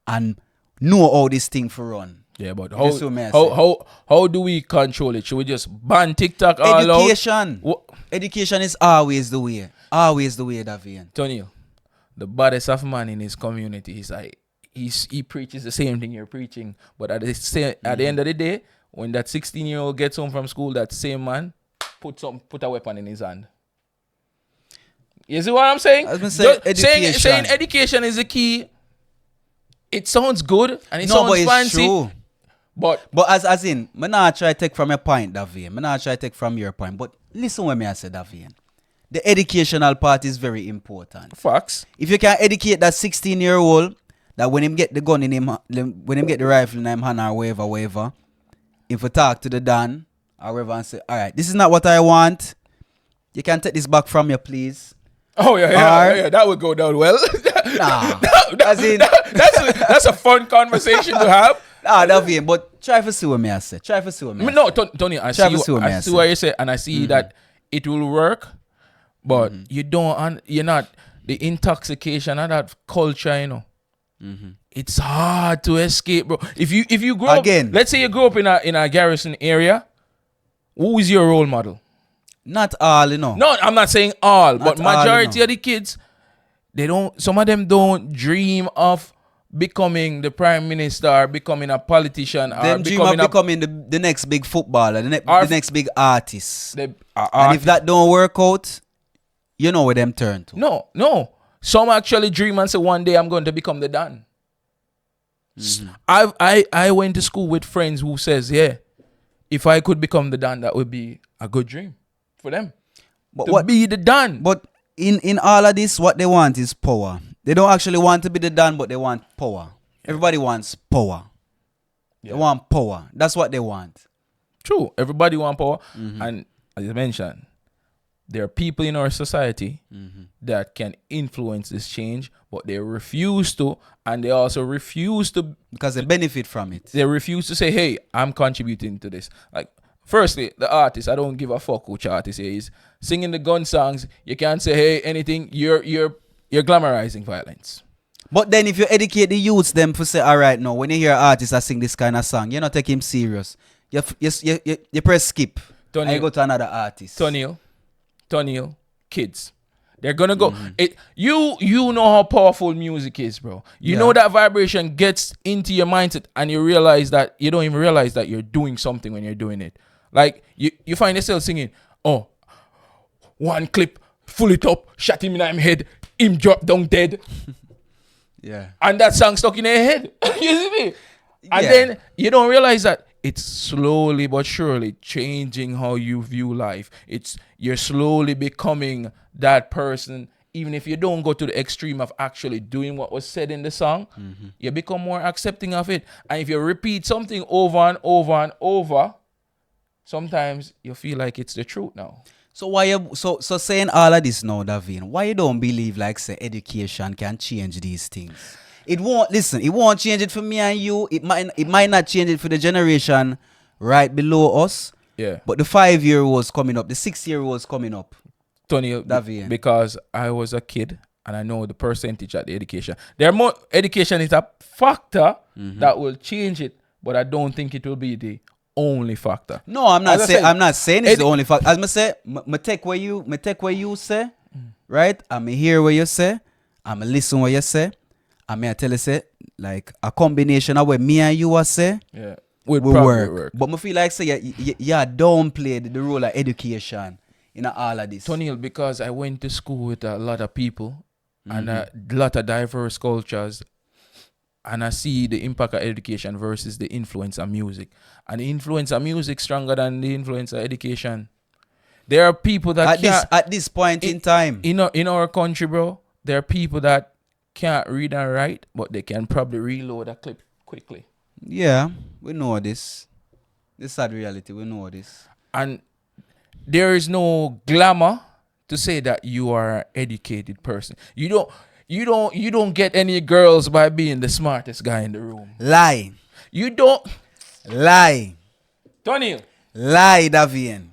and know how this thing for run. Yeah, but how do we control it? Should we just ban TikTok all out? Education. Education is always the way. Always the way, Davian. Tony, the baddest of man in his community is like he preaches the same thing you're preaching, but at the end of the day, when that 16-year-old gets home from school, that same man put a weapon in his hand. You see what I'm saying? I was gonna say education. Saying education is the key. It sounds good and it sounds fancy. True. But as in, I not try to take from your point, Davian. I not try to take from your point. But listen when I say, Davian. The educational part is very important. facts. If you can educate that 16-year-old that when him get the gun in him, when him get the rifle in him hand or whatever, if we talk to the Dan or whatever and say, all right, this is not what I want. You can take this back from you, please. Oh yeah, that would go down well. Nah, that's a fun conversation to have. Nah, Davian, but try to see what me I say. Try to see what me I say. No, Tony, I see what you say, and I see that it will work, but you're not the intoxication of that culture, you know. It's hard to escape, bro. If you grow Again. up, let's say you grow up in a garrison area, who is your role model? Not all, you know. No, I'm not saying all, but Not all, majority you know. of the kids, some of them don't dream of becoming the prime minister or becoming a politician or Them dream of becoming the next big footballer, the next big artist. And if that don't work out, you know where them turn to. No. Some actually dream and say one day I'm going to become the Dan. I went to school with friends who says, yeah, if I could become the Dan, that would be a good dream. for them. But To what? be the Don. But in all of this, what they want is power. They don't actually want to be the Don, but they want power. Everybody wants power. Yeah. They want power. That's what they want. True. Everybody want power. And as you mentioned, there are people in our society that can influence this change, but they refuse to, and they also refuse to, Because they benefit from it. they refuse to say, hey, I'm contributing to this. Like, firstly, the artist, I don't give a fuck which artist he is. Singing the gun songs, you can't say, hey, anything, you're glamorizing violence. But then if you educate the youths them for say, all right, now, when you hear artists that sing this kind of song, you not take him serious. You press skip. And you go to another artist. Tonil, kids. They're gonna go. You know how powerful music is, bro. You know that vibration gets into your mindset, and you realize that you don't even realize that you're doing something when you're doing it. Like you find yourself singing, oh, one clip, full it up, shot him in my head, him drop down dead. Yeah. And that song stuck in your head. You see me? And Yeah. then you don't realize that it's slowly but surely changing how you view life. You're slowly becoming that person. Even if you don't go to the extreme of actually doing what was said in the song, you become more accepting of it. And if you repeat something over and over and over, sometimes you feel like it's the truth now. So why you so saying all of this now, Davin, why you don't believe like say education can change these things? It won't change it for me and you. It might not change it for the generation right below us. Yeah. But the 5-year-olds coming up, the 6-year-olds coming up. Tony, Davian. because I was a kid and I know the percentage of the education. Education is a factor that will change it, but I don't think it will be the only factor. No, I'm not saying it's the only factor. As I say, me take what you say, right? I'm hear what you say, I'm listen what you say. I tell you say like a combination of what me and you are say. Yeah. Will probably work. But I feel like say you downplayed the role of education in all of this. Tony, because I went to school with a lot of people and a lot of diverse cultures, and I see the impact of education versus the influence of music. And the influence of music stronger than the influence of education. There are people that at this point in time. In our country, bro, there are people that can't read and write, but they can probably reload a clip quickly. Yeah, we know this. This is sad reality. We know this. And there is no glamour to say that you are an educated person. You don't get any girls by being the smartest guy in the room. Lie. You don't. Lie. Tony. Lie, Davian.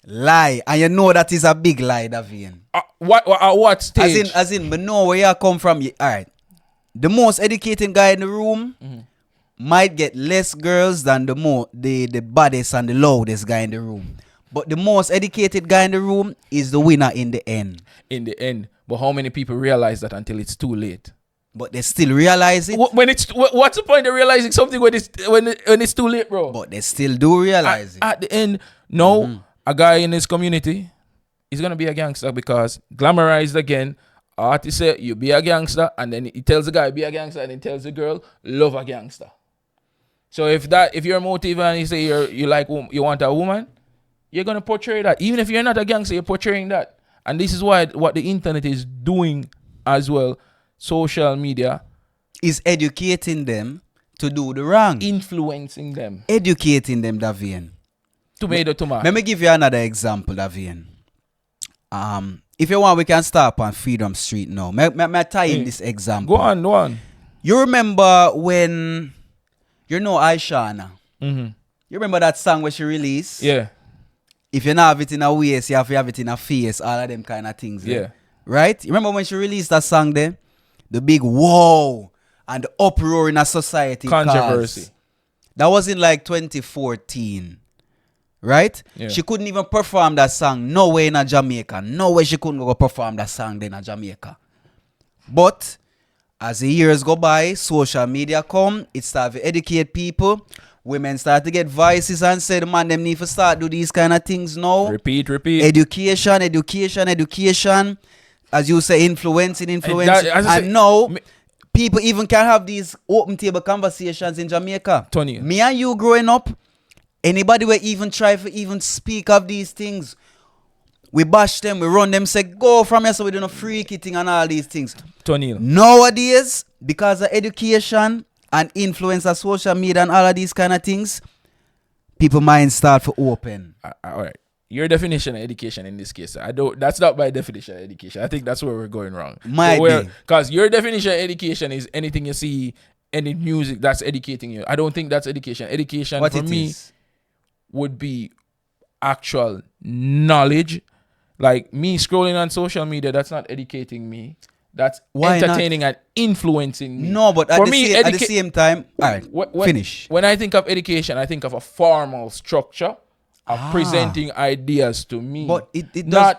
Lie. And you know that is a big lie, Davian. What stage? As in, but know where you come from. All right. The most educated guy in the room might get less girls than the baddest and the loudest guy in the room. But the most educated guy in the room is the winner in the end. In the end. But how many people realize that until it's too late? But they still realize it. What's the point of realizing something when it's too late, bro? But they still do realize it. At the end, no, a guy in his community is gonna be a gangster because glamorized again. Artist say you be a gangster, and then he tells the guy be a gangster, and he tells the girl love a gangster. So if your motive and you say you want a woman, you're gonna portray that. Even if you're not a gangster, you're portraying that. And this is what the internet is doing as well. Social media is educating them to do the wrong. Influencing them. Educating them, Davian. Tomato. Let me give you another example, Davian. If you want, we can start on Freedom Street now. May I tie in this example? Go on. You remember when, Aishana? You remember that song where she released? Yeah. If you don't have it in a waist, you have to have it in a face, all of them kind of things. Yeah. Right? You remember when she released that song there? The big whoa and the uproar in a society. Controversy. That was in like 2014. Right? Yeah. She couldn't even perform that song nowhere in Jamaica. No way she couldn't go perform that song there in Jamaica. But as the years go by, social media come, it started to educate people. Women start to get voices and say, man, them need to start do these kind of things now. Repeat. Education. As you say, influencing. And now, people even can have these open table conversations in Jamaica. Tony. Me and you growing up, anybody will even try to even speak of these things, We bash them, we run them, say go from here, so we do no freaky thing and all these things. Tonil. Nowadays, because of education and influence of social media and all of these kind of things, people mind start to open. All right. Your definition of education in this case, that's not my definition of education. I think that's where we're going wrong. Might be. Because your definition of education is anything you see, any music that's educating you. I don't think that's education. Education What for it me is? would be actual knowledge. Like me scrolling on social media, that's not educating me. That's Why entertaining and influencing me. No, but at, for the, me, same, at the same time, all right, finish. When I think of education, I think of a formal structure of presenting ideas to me. But it does.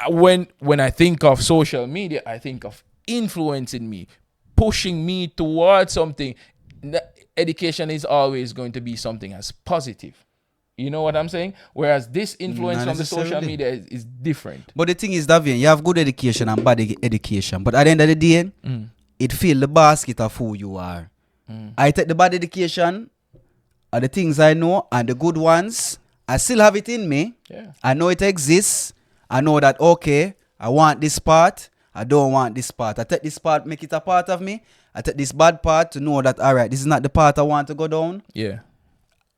When I think of social media, I think of influencing me, pushing me towards something. Education is always going to be something as positive. You know what I'm saying? Whereas this influence Not from the social necessarily. media is different. But the thing is, Davian, you have good education and bad education. But at the end of the day, it fill the basket of who you are. I take the bad education and the things I know and the good ones. I still have it in me. Yeah. I know it exists. I know that, okay, I want this part. I don't want this part. I take this part, make it a part of me. I take this bad part to know that, all right, this is not the part I want to go down. Yeah.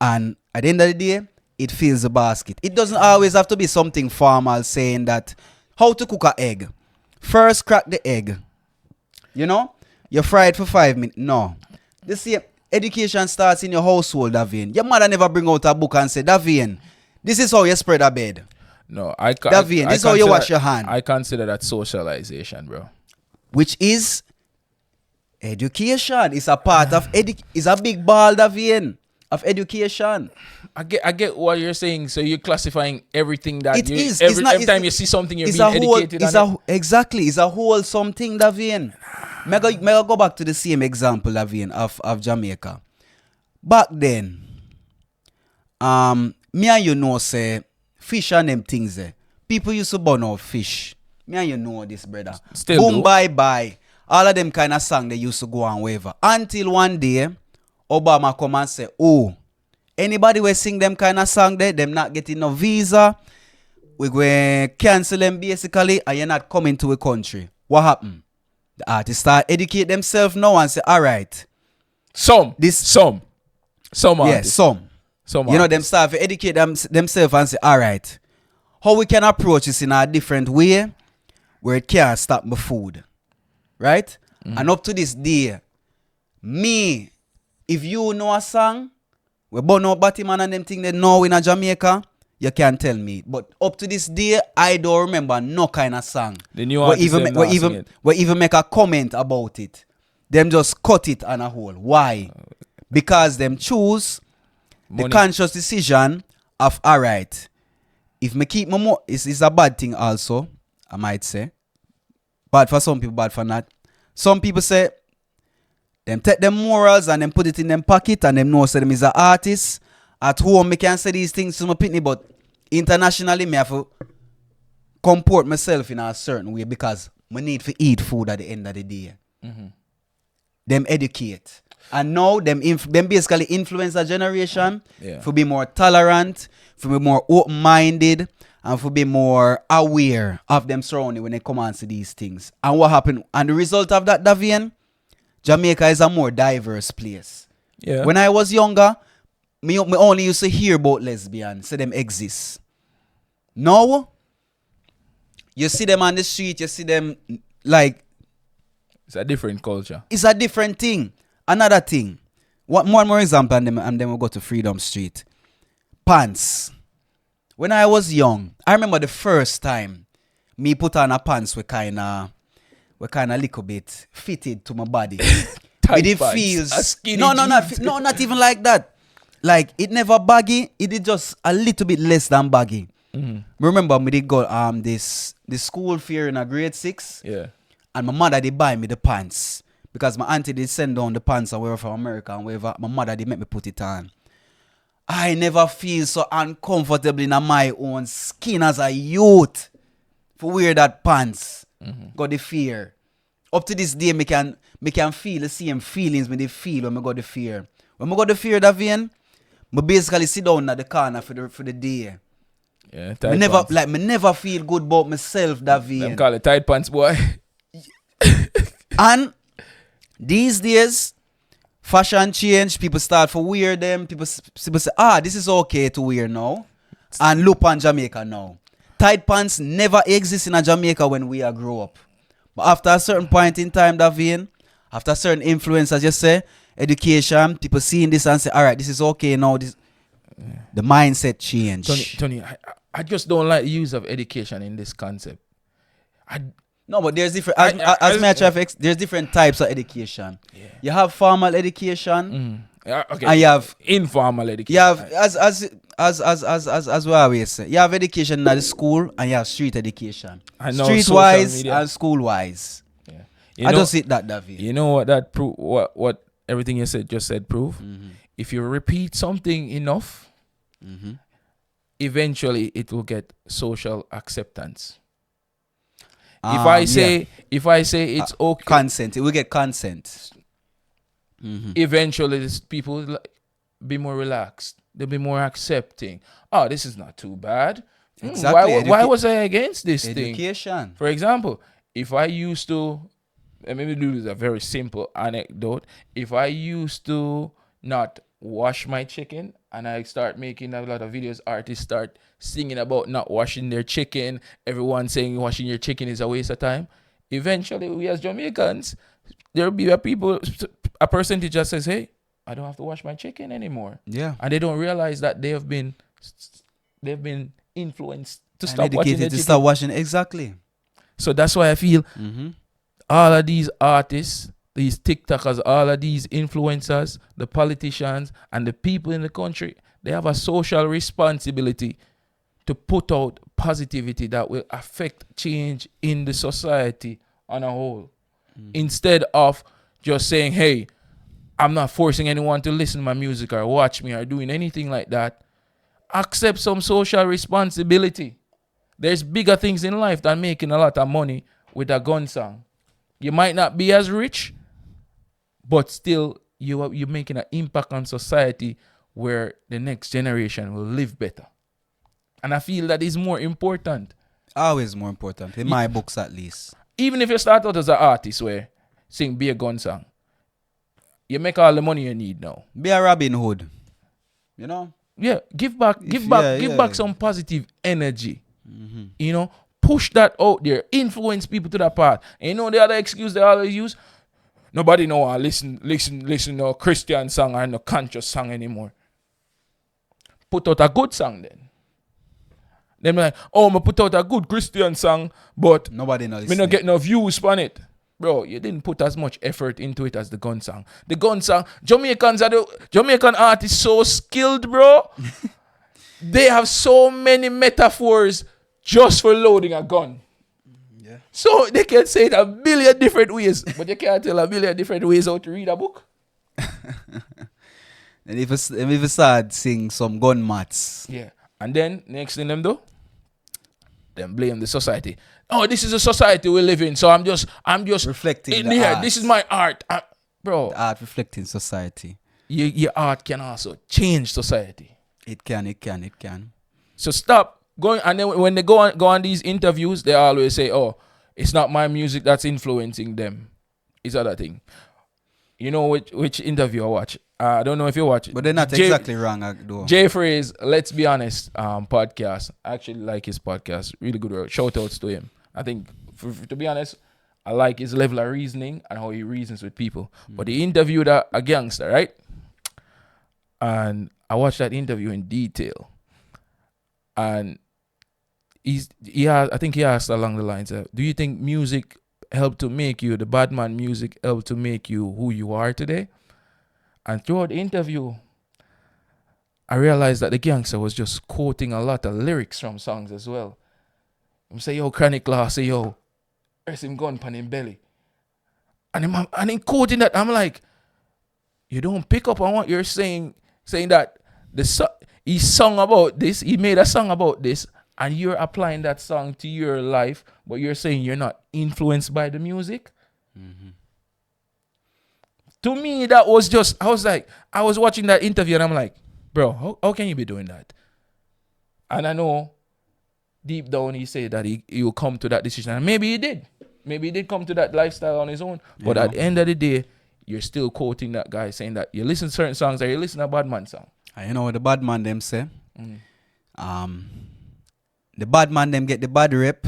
And at the end of the day, it fills the basket. It doesn't always have to be something formal saying that how to cook an egg. First crack the egg. You know? You fry it for 5 minutes. No. The same education starts in your household, Davian. Your mother never bring out a book and say, Davian, this is how you spread a bed. No, Davian, this is how you wash your hand. I consider that socialization, bro. Which is education. It's a part of it's a big ball, Davian, of education. I get what you're saying. So you're classifying everything that It is. every time you see something, you're being educated on it. Exactly. It's a wholesome thing, Davian. May I go back to the same example, Davian, of Jamaica. Back then, me and you know, say, fish and them things there. People used to burn out fish. Me and you know this, brother. Still Boom, do. bye, bye. All of them kind of song they used to go on wherever. Until one day, Obama come and say, oh, anybody will sing them kind of song there, them not getting no visa, we going to cancel them basically, and you're not coming to a country. What happened? The artists start educate themselves now and say, all right. Some This- artists. Yeah, some. Some You know, them artists. start to educate themselves and say, all right, how we can approach this in a different way where it can't stop my food. Right? And up to this day, me, if you know a song, we burn out Batman and them thing they know in a Jamaica, you can't tell me. But up to this day, I don't remember no kind of song. The new we artists even, them we not sing even, it. we even make a comment about it. Them just cut it on a whole. Why? Because them choose the Money. conscious decision of, all right, if me keep my it's a bad thing also, I might say. Bad for some people, bad for not. Some people say, them take them morals and them put it in them pocket and them know say them is an artist. At home, me can say these things to my pitney, but internationally, me have to comport myself in a certain way because I need to eat food at the end of the day. Them educate. And now, them basically influence a generation to be more tolerant, to be more open-minded, and to be more aware of them surrounding when they come and see these things. And what happened? And the result of that, Davian, Jamaica is a more diverse place. Yeah. When I was younger, me only used to hear about lesbians, say them exist. Now, you see them on the street, you see them like, It's a different culture. it's a different thing. Another thing. One more example and then we'll go to Freedom Street. Pants. When I was young, I remember the first time me put on a pants were kinda little bit fitted to my body. Tight It pants. feels A skinny no, jeans. not even like that. Like it never baggy. It is just a little bit less than baggy. Remember, me did go this school fair in a grade 6, Yeah. and my mother did buy me the pants because my auntie did send down the pants and wherever from America and wherever. My mother did make me put it on. I never feel so uncomfortable in my own skin as a youth for wear that pants. Got the fear. Up to this day, me can feel the same feelings when they feel when I got the fear. When I got the fear, Davian, I basically sit down at the corner for the day. Yeah, Me tight never pants. me never feel good about myself, that Them vein. call it tight pants, boy. And these days, fashion change. People start to wear them. People say, this is okay to wear now. And look on Jamaica now. Tight pants never exist in a Jamaica when we are grow up. But after a certain point in time, that vein, after a certain influence, as you say, education, people seeing this and say, all right, this is okay now. The mindset change. Tony, I just don't like the use of education in this concept. No, but there's different. There's different types of education. Yeah. You have formal education, Okay. and you have informal education. you have as we always say, you have education at the school, and you have street education. I know, Street social wise media. and school wise. Yeah. I just see that, David. You know what that prove? What everything you just said prove? If you repeat something enough, eventually it will get social acceptance. If I say it's okay, Consent. It will get consent. eventually people will be more relaxed. They'll be more accepting. Oh, this is not too bad. Exactly. Why was I against this thing? Education. For example, if I used to, and maybe do this a very simple anecdote. If I used to not wash my chicken and I start making a lot of videos, artists start singing about not washing their chicken, everyone saying washing your chicken is a waste of time. Eventually, we as Jamaicans, there will be a percentage that says, hey, I don't have to wash my chicken anymore. Yeah. And they don't realize that they've been influenced to And stop watching educated their to chicken. start washing. Exactly. So that's why I feel all of these artists, these TikTokers, all of these influencers, the politicians, and the people in the country, they have a social responsibility to put out positivity that will affect change in the society on a whole. Instead of just saying, hey, I'm not forcing anyone to listen to my music or watch me or doing anything like that. Accept some social responsibility. There's bigger things in life than making a lot of money with a gun song. You might not be as rich, but still you're making an impact on society where the next generation will live better. And I feel that is more important. Always more important. In my books, at least. Even if you start out as an artist where be a gun song, you make all the money you need now. Be a Robin Hood. You know? Yeah, give back some positive energy. You know, push that out there, influence people to that part. And you know the other excuse they always use? Nobody know I listen no Christian song or no conscious song anymore. Put out a good song then. Then like, oh, I put out a good Christian song, but Nobody knows. me not get no views on it. Bro, you didn't put as much effort into it as the gun song. The gun song, Jamaican artists so skilled, bro. They have so many metaphors just for loading a gun. Yeah. So they can say it a million different ways, but you can't tell a million different ways how to read a book. And if I start sing some gun mats. Yeah. And then next thing them do, them blame the society. Oh, this is a society we live in, so I'm just Reflecting in the here. art. This is my art, bro. The art reflecting society. Your art can also change society. It can. So stop going. And then when they go on these interviews, they always say, "Oh, it's not my music that's influencing them. It's other thing." You know which interview I watch? I don't know if you watch it. But they're not exactly wrong, though. Jay Freeze, Let's Be Honest podcast. I actually like his podcast. Really good work. Shout outs to him. I think, to be honest, I like his level of reasoning and how he reasons with people. But he interviewed a gangster, right? And I watched that interview in detail. And I think he asked along the lines of, do you think music helped to make you, the Badman music helped to make you who you are today? And throughout the interview, I realized that the gangster was just quoting a lot of lyrics from songs as well. I'm say, yo, Chronic Law, say, yo, there's him gun pan him belly. And him quoting that, I'm like, you don't pick up on what you're saying that he sung about this, he made a song about this, and you're applying that song to your life, but you're saying you're not influenced by the music. To me, that was just, I was watching that interview and I'm like, bro, how can you be doing that? And I know deep down he said that he will come to that decision. And maybe he did. Maybe he did come to that lifestyle on his own. But at the end of the day, you're still quoting that guy saying that you listen to certain songs or you listen to a bad man song. And you know what the bad man them say? The bad man them get the bad rep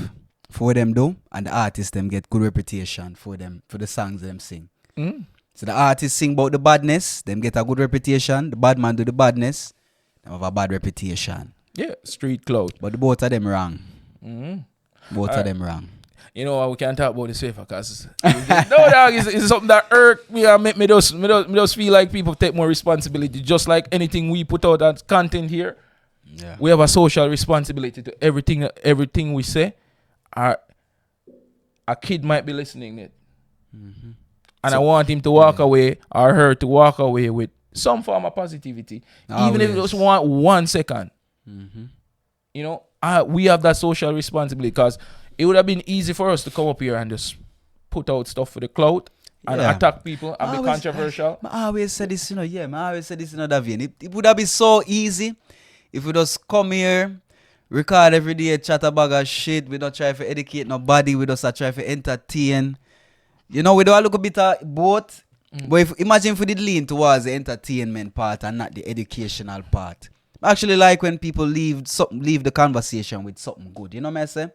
for what them do, and the artists them get good reputation for the songs them sing. So the artists sing about the badness, them get a good reputation. The bad man do the badness, them have a bad reputation. Yeah, street clout. But the both of them wrong. Both of them wrong. You know, we can't talk about this safer because no, dog, it's something that irk me and make me just feel like people take more responsibility. Just like anything we put out as content here, we have a social responsibility to everything we say. A kid might be listening it, and I want him to walk away or her to walk away with some form of positivity, even if it just want 1 second. You know, we have that social responsibility because it would have been easy for us to come up here and just put out stuff for the clout and attack people and be controversial. I always said this, I always said this in other vein. It would have been so easy if we just come here, record every day, chat a bag of shit. We don't try to educate nobody. We just try to entertain. We don't look a bit of both. But imagine if we did lean towards the entertainment part and not the educational part. I actually like when people leave the conversation with something good. You know what I say?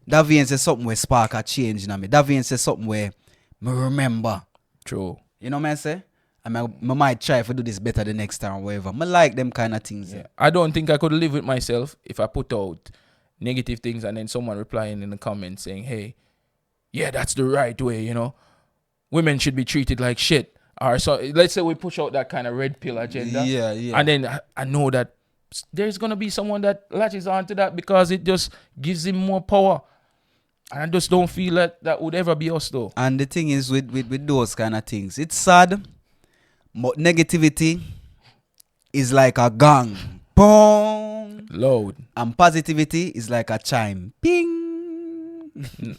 That vein says something where spark a change in me. That vein says something where me remember. True. You know what I say? I might try to do this better the next time or whatever. I like them kind of things. Yeah. I don't think I could live with myself if I put out negative things and then someone replying in the comments saying, hey, yeah, that's the right way, Women should be treated like shit. Or so let's say we push out that kind of red pill agenda. Yeah. And then I know that there's going to be someone that latches onto that because it just gives him more power. And I just don't feel that would ever be us though. And the thing is with those kind of things, it's sad, but negativity is like a gong. Boom. Loud. And positivity is like a chime. Ping.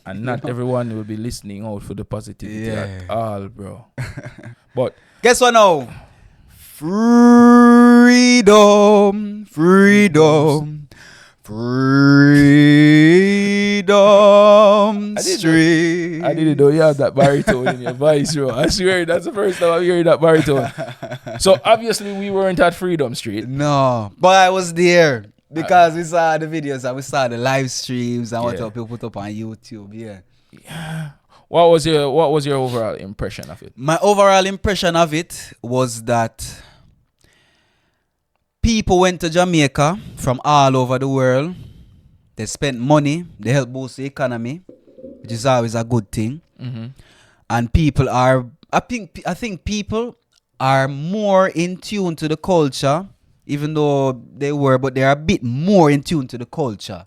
And not everyone will be listening out for the positivity at all, bro. But guess what now? Freedom. Street. I didn't know you have that baritone in your voice, bro. I swear that's the first time I'm hearing that baritone. So obviously we weren't at Freedom Street. No, but I was there because we saw the videos and we saw the live streams and what people put up on YouTube. Yeah. What was your overall impression of it? My overall impression of it was that people went to Jamaica from all over the world. They spent money. They helped boost the economy, which is always a good thing. And people are, I think people are more in tune to the culture, even though they were, but they are a bit more in tune to the culture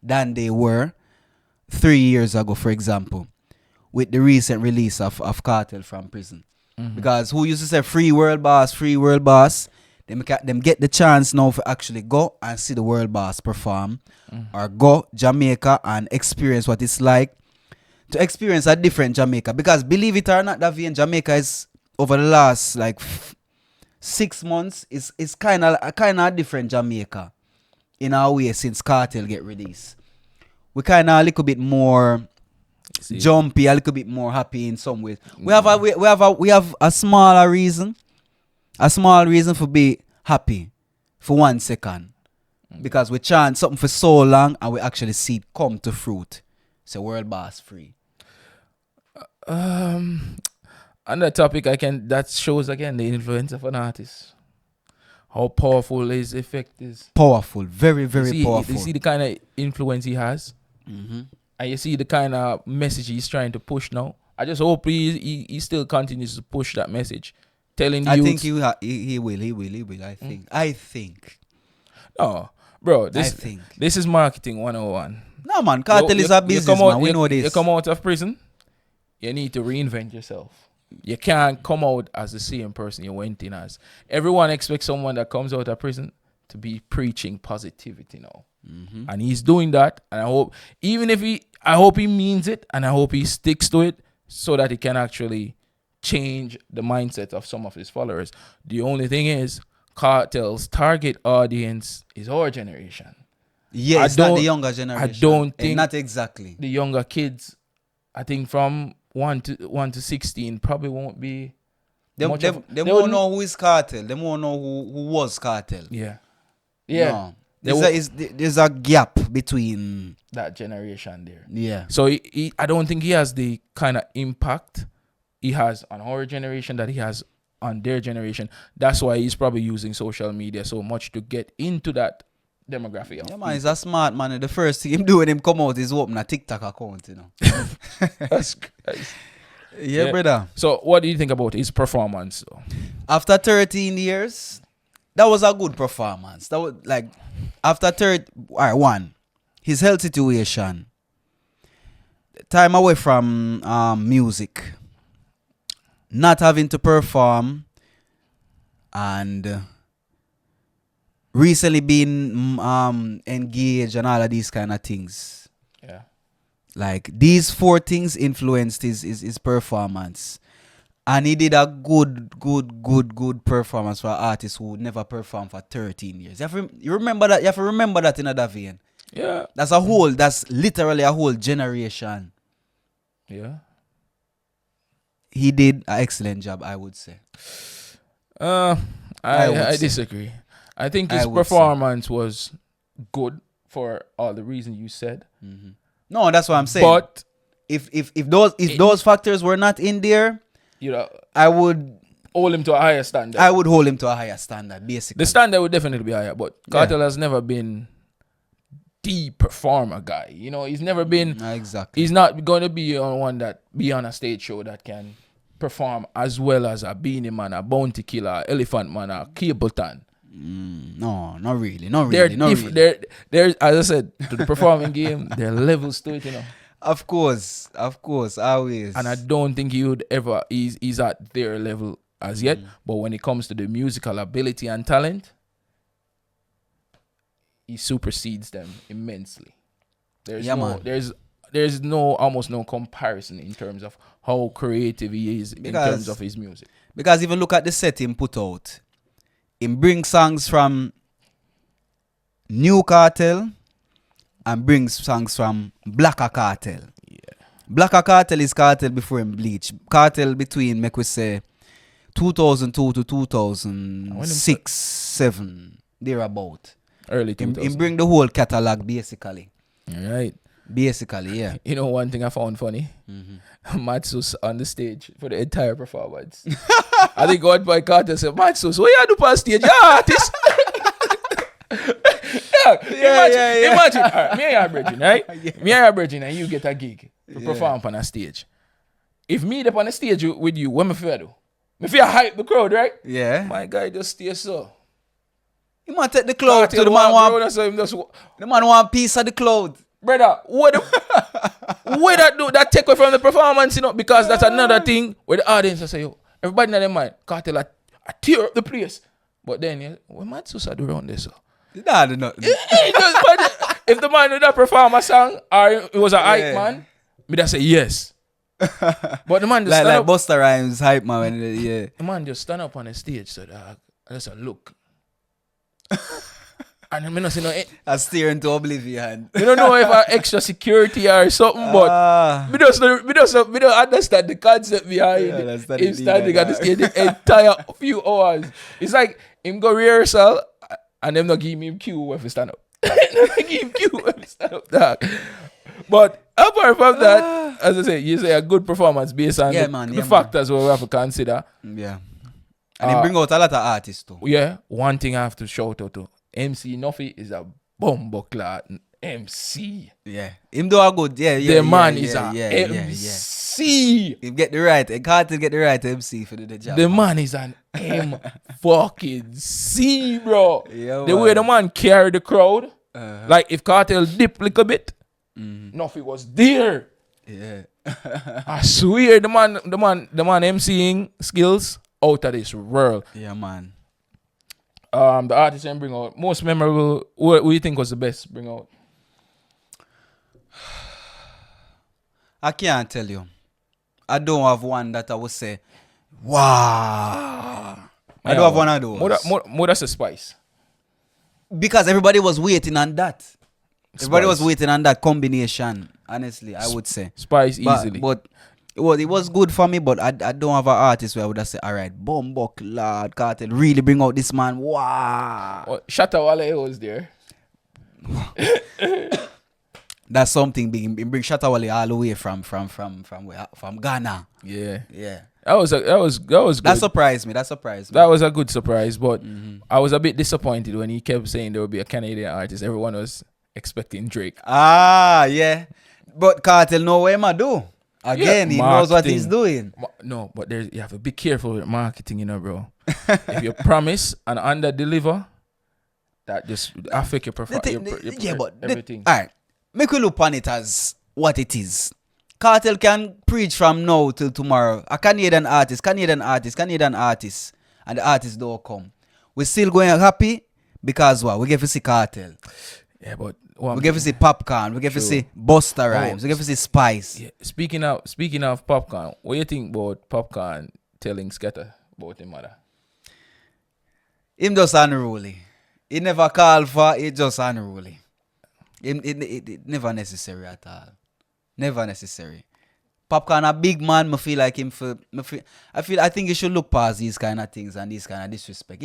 than they were 3 years ago, for example, with the recent release of Cartel from prison. Because who used to say free world boss, them get the chance now to actually go and see the world boss perform or go Jamaica and experience what it's like to experience a different Jamaica. Because believe it or not, that in Jamaica is over the last 6 months is kind of a different Jamaica in our way since Cartel get released. We kind of a little bit more jumpy, a little bit more happy in some ways. We have a smaller reason. A small reason for be happy for 1 second. Because we chant something for so long and we actually see it come to fruit. It's a world boss free. On that topic, that shows again the influence of an artist. How powerful his effect is. Powerful. Very, very powerful. You see the kind of influence he has. And you see the kind of message he's trying to push now. I just hope he still continues to push that message. Telling I youths, think he will. I think. No, bro. This is marketing 101. No, man. Cartel is a business, man. We know this. You come out of prison, you need to reinvent yourself. You can't come out as the same person you went in as. Everyone expects someone that comes out of prison to be preaching positivity now. And he's doing that. And I hope, I hope he means it and I hope he sticks to it so that he can actually change the mindset of some of his followers. The only thing is, Cartel's target audience is our generation. Yeah, it's not the younger generation. I don't think not exactly. the younger kids, I think from 1 to 16 probably won't be. They won't know who is Cartel. They won't know who was Cartel. Yeah. Yeah. No. There's a gap between that generation there. Yeah. So I don't think he has the kind of impact he has on our generation that he has on their generation. That's why he's probably using social media so much to get into that demographic. Yeah, man, he's a smart man. The first thing him do when him come out is open a TikTok account, you know. That's crazy. Yeah, brother. So what do you think about his performance? After 13 years, that was a good performance. That was like after one, his health situation, time away from music, not having to perform, and recently being engaged and all of these kind of things. Yeah. Like these 4 things influenced his performance. And he did a good performance for an artist who never performed for 13 years. You remember that? You have to remember that in other vein. Yeah. That's literally a whole generation. Yeah. He did an excellent job, I would say. I disagree. I think his performance was good for all the reasons you said. Mm-hmm. No, that's what I'm saying. But if those factors were not in there, I would hold him to a higher standard. I would hold him to a higher standard, basically. The standard would definitely be higher, but Cartel has never been the performer guy. You know, he's never been exactly. He's not going to be on one that be on a stage show that can perform as well as a Beanie Man, a Bounty Killer, Elephant Man, a Cableton. No, not really. There's, as I said, to the performing game, there are levels to it, you know. Of course, always. And I don't think he would ever, he's at their level as yet. But when it comes to the musical ability and talent, he supersedes them immensely. There's almost no comparison in terms of how creative he is in terms of his music. Because even look at the set he put out. He brings songs from New Cartel and brings songs from Blacker Cartel. Yeah. Blacker Cartel is Cartel before him bleach. Cartel between, make we say, 2002 to 2006, 7, thereabout. Early 2000s. He bring the whole catalog, basically. All right. Basically, yeah. You know one thing I found funny? Matsus on the stage for the entire performance. I think God by Carter said, Matsus, what you do past stage? Yeah, artist. Imagine. All right, me and you are bridging, right? Me and you are bridging and you get a gig to perform on a stage. If me up on the stage with you, what me feel do? Me feel hype the crowd, right? Yeah. My guy just stay so. He want to take the cloud to the man want piece of the cloud. Brother, what that do? That take away from the performance, you know, because that's another thing where the audience will say, yo, everybody in their mind, Cartel, I tear up the place. But then, what might Susa do around this? Nah, no. If the man did not perform a song or it was a hype man, me just say yes. But the man just stand like up. Busta Rhymes hype man, yeah. The man just stand up on the stage, so just a look. And I not see no. I steer into oblivion. You don't know if I extra security or something, but we don't understand the concept behind him standing at the stage the entire few hours. It's like him go rehearsal and them not give him cue when he stand up. Give him cue when he stand up, dog. But apart from that, as I say, you say a good performance based on the factors we have to consider. Yeah. And he bring out a lot of artists too. Yeah. One thing I have to shout out to MC Nuffy is a bumbleclad MC. Yeah. Him do a good, The man is a MC. He get the right, he can't get the right MC for the job. The man is an fucking C, bro. Yeah, the way the man carry the crowd, like if Cartel dip a little bit, Nuffy was there. Yeah. I swear the man MCing skills out of this world. Yeah, man. The artist and bring out most memorable. What do you think was the best bring out? I can't tell you. I don't have one that I would say, wow. I don't have one of those. More that's a spice. Because everybody was waiting on that. Everybody was Spice. waiting on that combination. Honestly, I would say. Spice easily. But it was good for me, but I don't have an artist where I would have said, all right, Bombok, Lord, Cartel, really bring out this man. Wow. Oh, Shatta Wale was there. That's something big. He bring Shatawale all the way from where? From Ghana. Yeah. Yeah. That was good. That surprised me. That was a good surprise, but I was a bit disappointed when he kept saying there would be a Canadian artist. Everyone was expecting Drake. Ah, yeah. But Cartel know what him do. Again, he knows what he's doing. No, but you have to be careful with marketing, you know, bro. If you promise and under deliver, that just affect your everything. All right. Make we look on it as what it is. Cartel can preach from now till tomorrow. A Canadian artist, and the artists don't come. We still going happy because what? We get to see Cartel. Yeah, but We get to see Popcorn. We get to see Busta Rhymes. We get to see Spice. Yeah. Speaking of Popcorn, what do you think about Popcorn telling Scatter about his mother? Him just unruly. He never call for it, just unruly. It never necessary at all. Never necessary. Popcorn a big man, I feel like him for I think he should look past these kind of things and this kind of disrespect.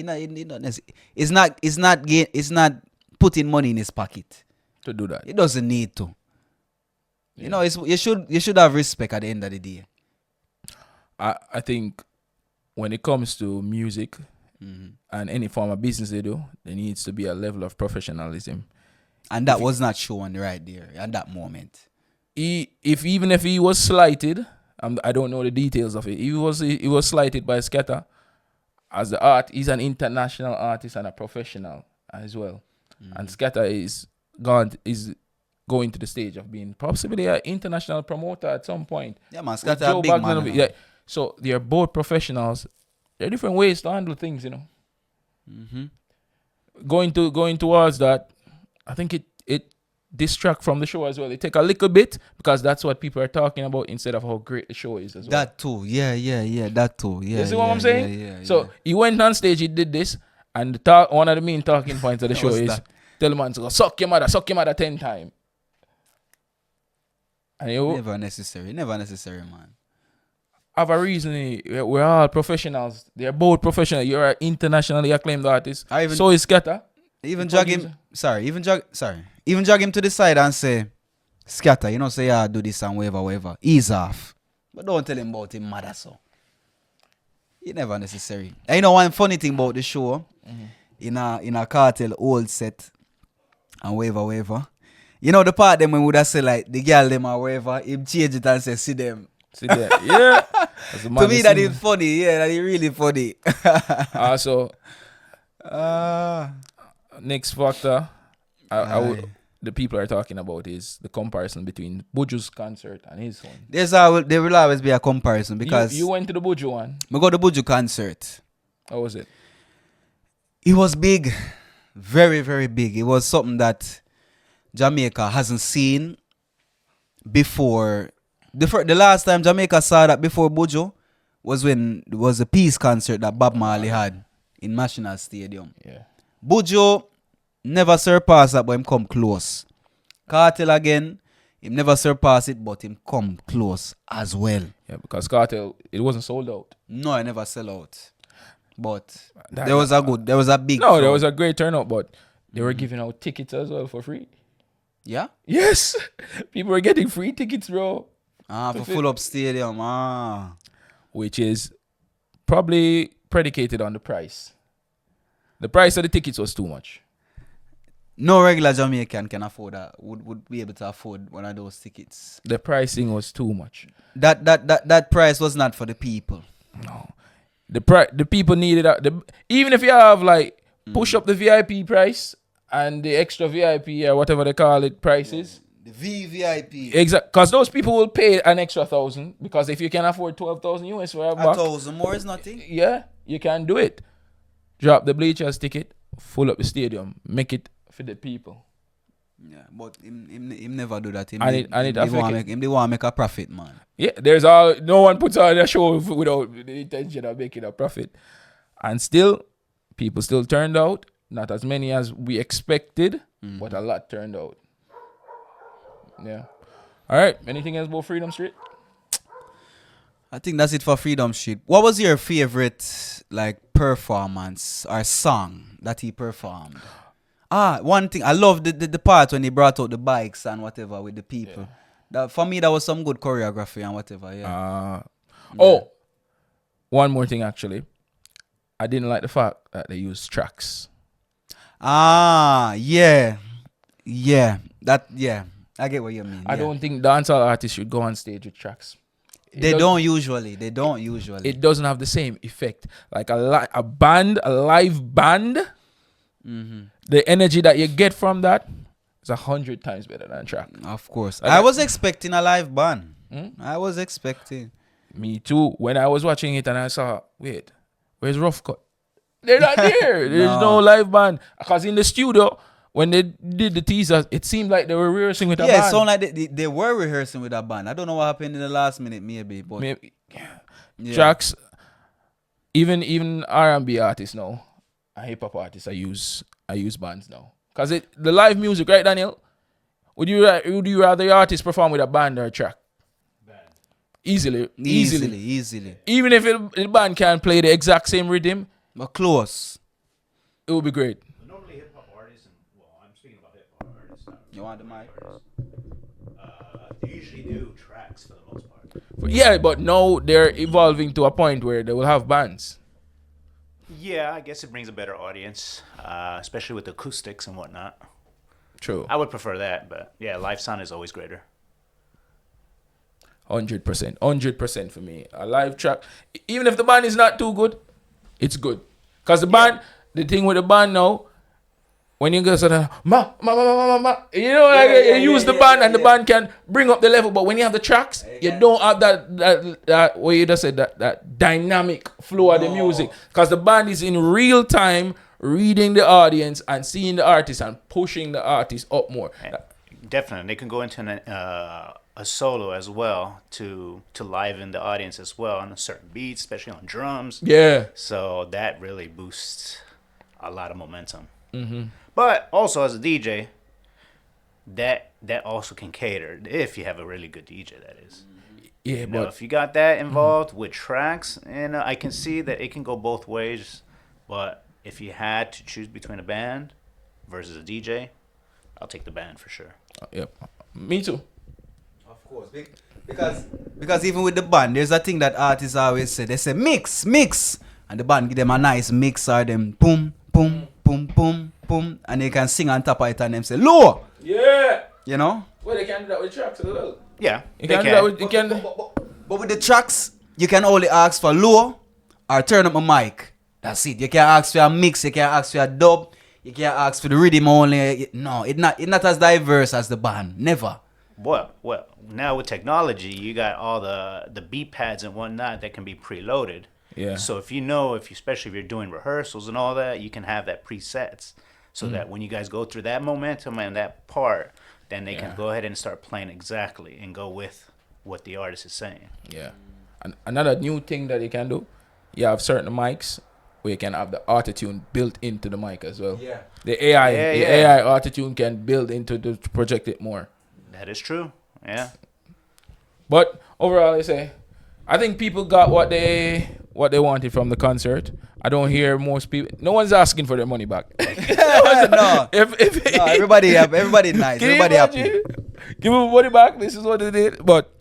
It's not putting money in his pocket To do that. He doesn't need to. Yeah. You know, you should have respect at the end of the day. I think when it comes to music and any form of business they do, there needs to be a level of professionalism. And that was not shown right there at that moment. Even if he was slighted, I don't know the details of it. He was slighted by Scatter as the art. He's an international artist and a professional as well. And Scatter is going to the stage of being possibly an international promoter at some point. Yeah, man, With Scatter Joe a big Bagnon man. yeah. So they are both professionals. There are different ways to handle things, you know. Going towards that, I think it distract from the show as well. It take a little bit because that's what people are talking about instead of how great the show is as well. That too. Yeah, that too. Yeah. You see what I'm saying? Yeah, so he went on stage, he did this, and one of the main talking points of the show is tell the man to go suck your mother 10 times. And you Never necessary, man. have a reason. We're all professionals. They're both professional. You're an internationally acclaimed artist. So is Scatter. Even drag him to the side and say, Scatter, you know, say, yeah, do this and whatever. Ease off. But don't tell him about him mother, so. It never necessary. And you know one funny thing about the show, in a Cartel old set and whatever. You know the part them when we would have say like the girl them or whatever, him change it and say see them. See there. Yeah. To me that is funny, yeah, that is really funny. Also, next factor the people are talking about is the comparison between Buju's concert and his one. There will always be a comparison because you went to the Buju one. we got the Buju concert. How was it? It was big, very, very big. It was something that Jamaica hasn't seen before. The last time Jamaica saw that before Buju was when it was a peace concert that Bob Marley had in National Stadium. Yeah. Buju never surpassed that, but him come close. Cartel again, him never surpassed it, but him come close as well. Yeah, because Cartel, it wasn't sold out. No, I never sell out. But there was a big No, crowd. there was a great turnout, but they were giving out tickets as well for free. Yeah? Yes. People were getting free tickets, bro. For full up stadium. Which is probably predicated on the price. The price of the tickets was too much. No regular Jamaican can afford that. Would be able to afford one of those tickets. The pricing was too much. That price was not for the people. No. The people needed even if you have like push up the VIP price and the extra VIP or whatever they call it prices. The VVIP. Exactly, because those people will pay an extra 1,000 because if you can afford 12,000 US for a box, 1,000 more is nothing. yeah, you can do it. Drop the bleachers ticket, full up the stadium, make it for the people. Yeah, but him never do that. Him they want to make a profit, man. Yeah, no one puts on a show without the intention of making a profit. And still, people still turned out. Not as many as we expected, but a lot turned out. Yeah. All right. Anything else about Freedom Street? I think that's it for Freedom Street. What was your favorite like performance or song that he performed? One thing I love the part when he brought out the bikes and whatever with the people. That for me that was some good choreography and whatever. Yeah. Oh, one more thing actually. I didn't like the fact that they used tracks. Yeah. I get what you mean. I don't think dancehall artists should go on stage with tracks. They don't usually. It doesn't have the same effect. Like a live band. Mm-hmm. The energy that you get from that is 100 times better than track. Of course. I was expecting a live band. Hmm? I was expecting. Me too. When I was watching it and I saw, wait, where's Rough Cut? They're not there. There's no live band. Because in the studio, when they did the teasers, it seemed like they were rehearsing with a band. Yeah, it sounded like they were rehearsing with a band. I don't know what happened in the last minute, maybe. But yeah. Tracks, even R&B artists now, and hip hop artists, I use bands now. Because the live music, right, Daniel? Would you rather the artist perform with a band or a track? Band. Easily. Even if the band can't play the exact same rhythm, but close, it would be great. Normally hip hop artists, I'm speaking about hip hop artists. You want the mic? They usually do tracks for the most part. Yeah, but now they're evolving to a point where they will have bands. Yeah, I guess it brings a better audience, especially with acoustics and whatnot. True. I would prefer that, but yeah, live sound is always greater. 100% for me. A live track, even if the band is not too good, it's good. Because the thing with the band now, when you go sort of you use the band and the band can bring up the level, but when you have the tracks, you don't have that what you just said, that dynamic flow of the music. Because the band is in real time reading the audience and seeing the artist and pushing the artist up more. Definitely, they can go into a solo as well to liven the audience as well on a certain beat, especially on drums. Yeah. So that really boosts a lot of momentum. Mm-hmm. But also as a DJ, that also can cater if you have a really good DJ. That is. Yeah, but if you got that involved with tracks, and I can see that it can go both ways. But if you had to choose between a band versus a DJ, I'll take the band for sure. Yep. Me too. Of course, because even with the band, there's a thing that artists always say. They say mix, and the band give them a nice mix or them boom, boom, boom, boom, boom, and they can sing on top of it and them say low. Yeah. You know. Well, they can do that with tracks as well. Yeah, You can do that with But with the tracks, you can only ask for low or turn up my mic. That's it. You can't ask for a mix. You can't ask for a dub. You can't ask for the rhythm only. No, it's not as diverse as the band. Never. Well, now with technology, you got all the beat pads and whatnot that can be preloaded. Yeah. So especially if you're doing rehearsals and all that, you can have that presets so that when you guys go through that momentum and that part, then they can go ahead and start playing exactly and go with what the artist is saying. Yeah. And another new thing that you can do, you have certain mics where you can have the autotune built into the mic as well. Yeah. The AI autotune can build into to project it more. That is true. Yeah. But overall, I think people got what they wanted from the concert. I don't hear most people. No one's asking for their money back. No. Everybody nice. Everybody happy. Give them money back. This is what they did. But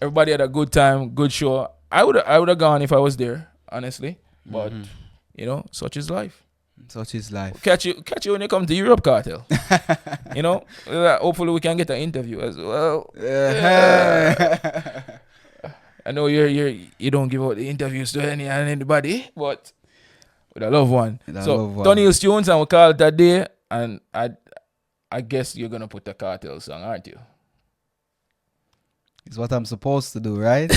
everybody had a good time, good show. I would have gone if I was there, honestly. But such is life. Such is life. Catch you when you come to Europe, Cartel. Hopefully we can get an interview as well. I know you don't give out the interviews to anybody, but with a loved one. Tony Hills Tunes, and we call it that day. And I guess you're gonna put a Cartel song, aren't you? It's what I'm supposed to do, right?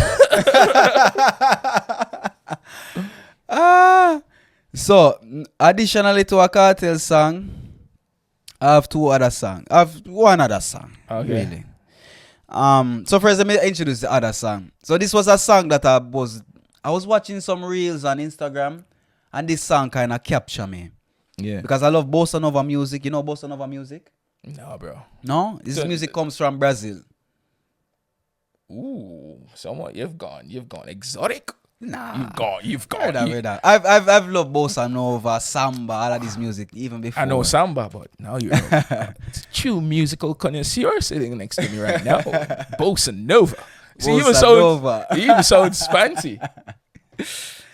So additionally to a Cartel song, I have two other songs. I have one other song. Okay. Really. So first let me introduce the other song. So this was a song that I was watching some reels on Instagram, and this song kind of captured me. Yeah. Because I love bossa nova music. You know bossa nova music? No, bro. No, this So- music comes from Brazil. Ooh, somewhat you've gone exotic. Nah, You've gone. Heard that. I've loved bossa nova, samba, all of this music even before. I know samba, but now you're a true musical connoisseur sitting next to me right now. Bossa nova. See, Bossa nova. He even sounds fancy.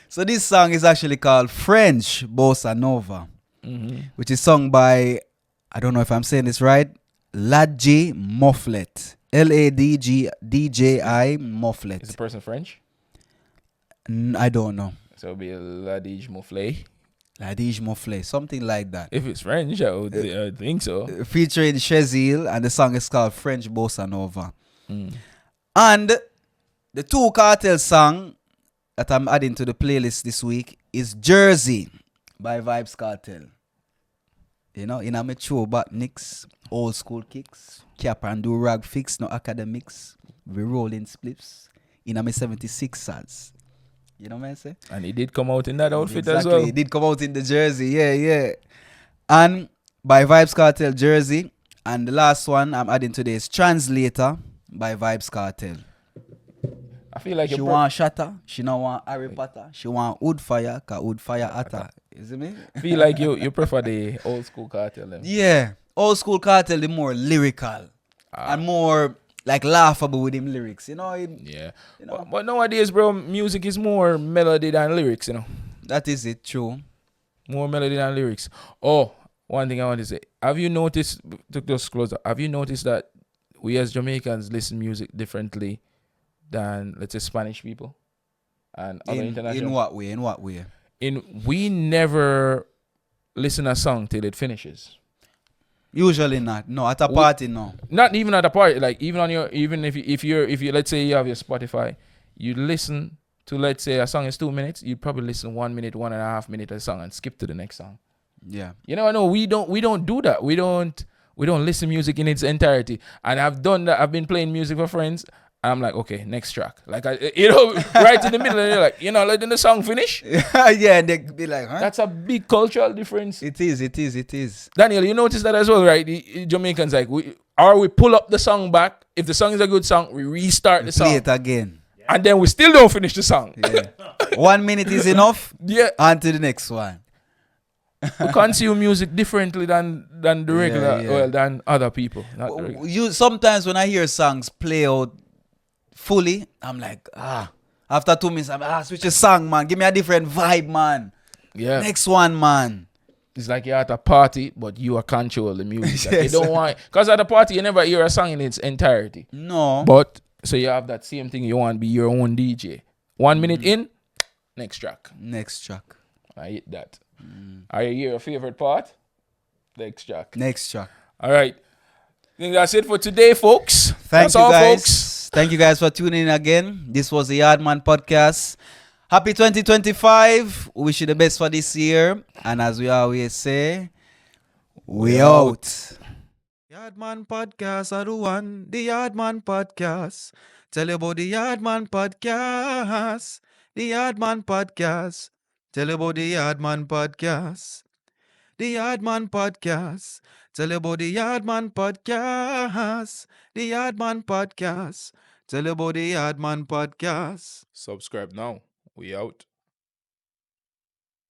So this song is actually called French Bossa Nova, which is sung by, I don't know if I'm saying this right, Ladji Mofflet. Ladji Mofflet. Is the person French? I don't know. So it'll be a Ladij Mouflé. Ladji Mofflet, something like that. If it's French, I would think so. Featuring Shezil, and the song is called French Bossa Nova. And the two cartel song that I'm adding to the playlist this week is Jersey by Vibes Cartel. You know, in a mature but nicks, old school kicks, cap and do rag fix, no academics, we rolling spliffs in a 76ers. You know what I'm saying? And he did come out in that outfit Exactly. as well. He did come out in the jersey, yeah. And by Vibes Cartel Jersey. And the last one I'm adding today is Translator by Vibes Cartel. I feel like She want Shatter, she don't want Harry Potter. She want Wood Fire, cause Wood Fire Atta. You see me? feel like you prefer the old school cartel. Them. Yeah. Old school Cartel, the more lyrical. And more like laughable with him lyrics. You know? Yeah. You know? But nowadays, bro, music is more melody than lyrics, you know. That is it, true. More melody than lyrics. Oh, one thing I want to say. Have you noticed, to just close up, have you noticed that we as Jamaicans listen music differently than, let's say, Spanish people and other international? In what way? We never listen a song till it finishes. Usually not. No, at a party, no. Not even at a party. Like even on your, even if you let's say you have your Spotify, you listen to, let's say a song is 2 minutes, you probably listen 1 minute, 1.5 minutes of a song and skip to the next song. Yeah. You know, I know we don't do that. We don't listen music in its entirety. And I've done that. I've been playing music for friends. And I'm like, okay, next track. Like, right in the middle, and you're like, letting the song finish. Yeah, and they be like, huh? That's a big cultural difference. It is. Daniel, you notice that as well, right? The Jamaicans, like, we pull up the song back. If the song is a good song, we restart the song. Play it again. And then we still don't finish the song. Yeah. 1 minute is enough. Yeah. On to the next one. We consume music differently than the regular, yeah. well, than other people. Not the regular. Sometimes when I hear songs play out fully, I'm like, after 2 minutes, I'm switch a song, man. Give me a different vibe, man. Yeah. Next one, man. It's like you're at a party, but you are control the music. Like Yes. you don't want, because at a party you never hear a song in its entirety. No. But so you have that same thing. You want to be your own DJ. 1 minute in, next track. Next track. I hit that. Are you your favorite part? Next track. Next track. All right. I think that's it for today, folks. Thank That's you all, guys. folks. Thank you guys for tuning in again. This was the Yardman Podcast. Happy 2025. We wish you the best for this year. And as we always say, we out. Yardman Podcast are the one. The Yardman Podcast. Tell you about the Yardman Podcast. The Yardman Podcast. Tell you about the Yardman Podcast. The Yardman Podcast. Tell you about the Yardman Podcast. The Yardman Podcast. Tell you about the Yardman Podcast. Subscribe now. We out.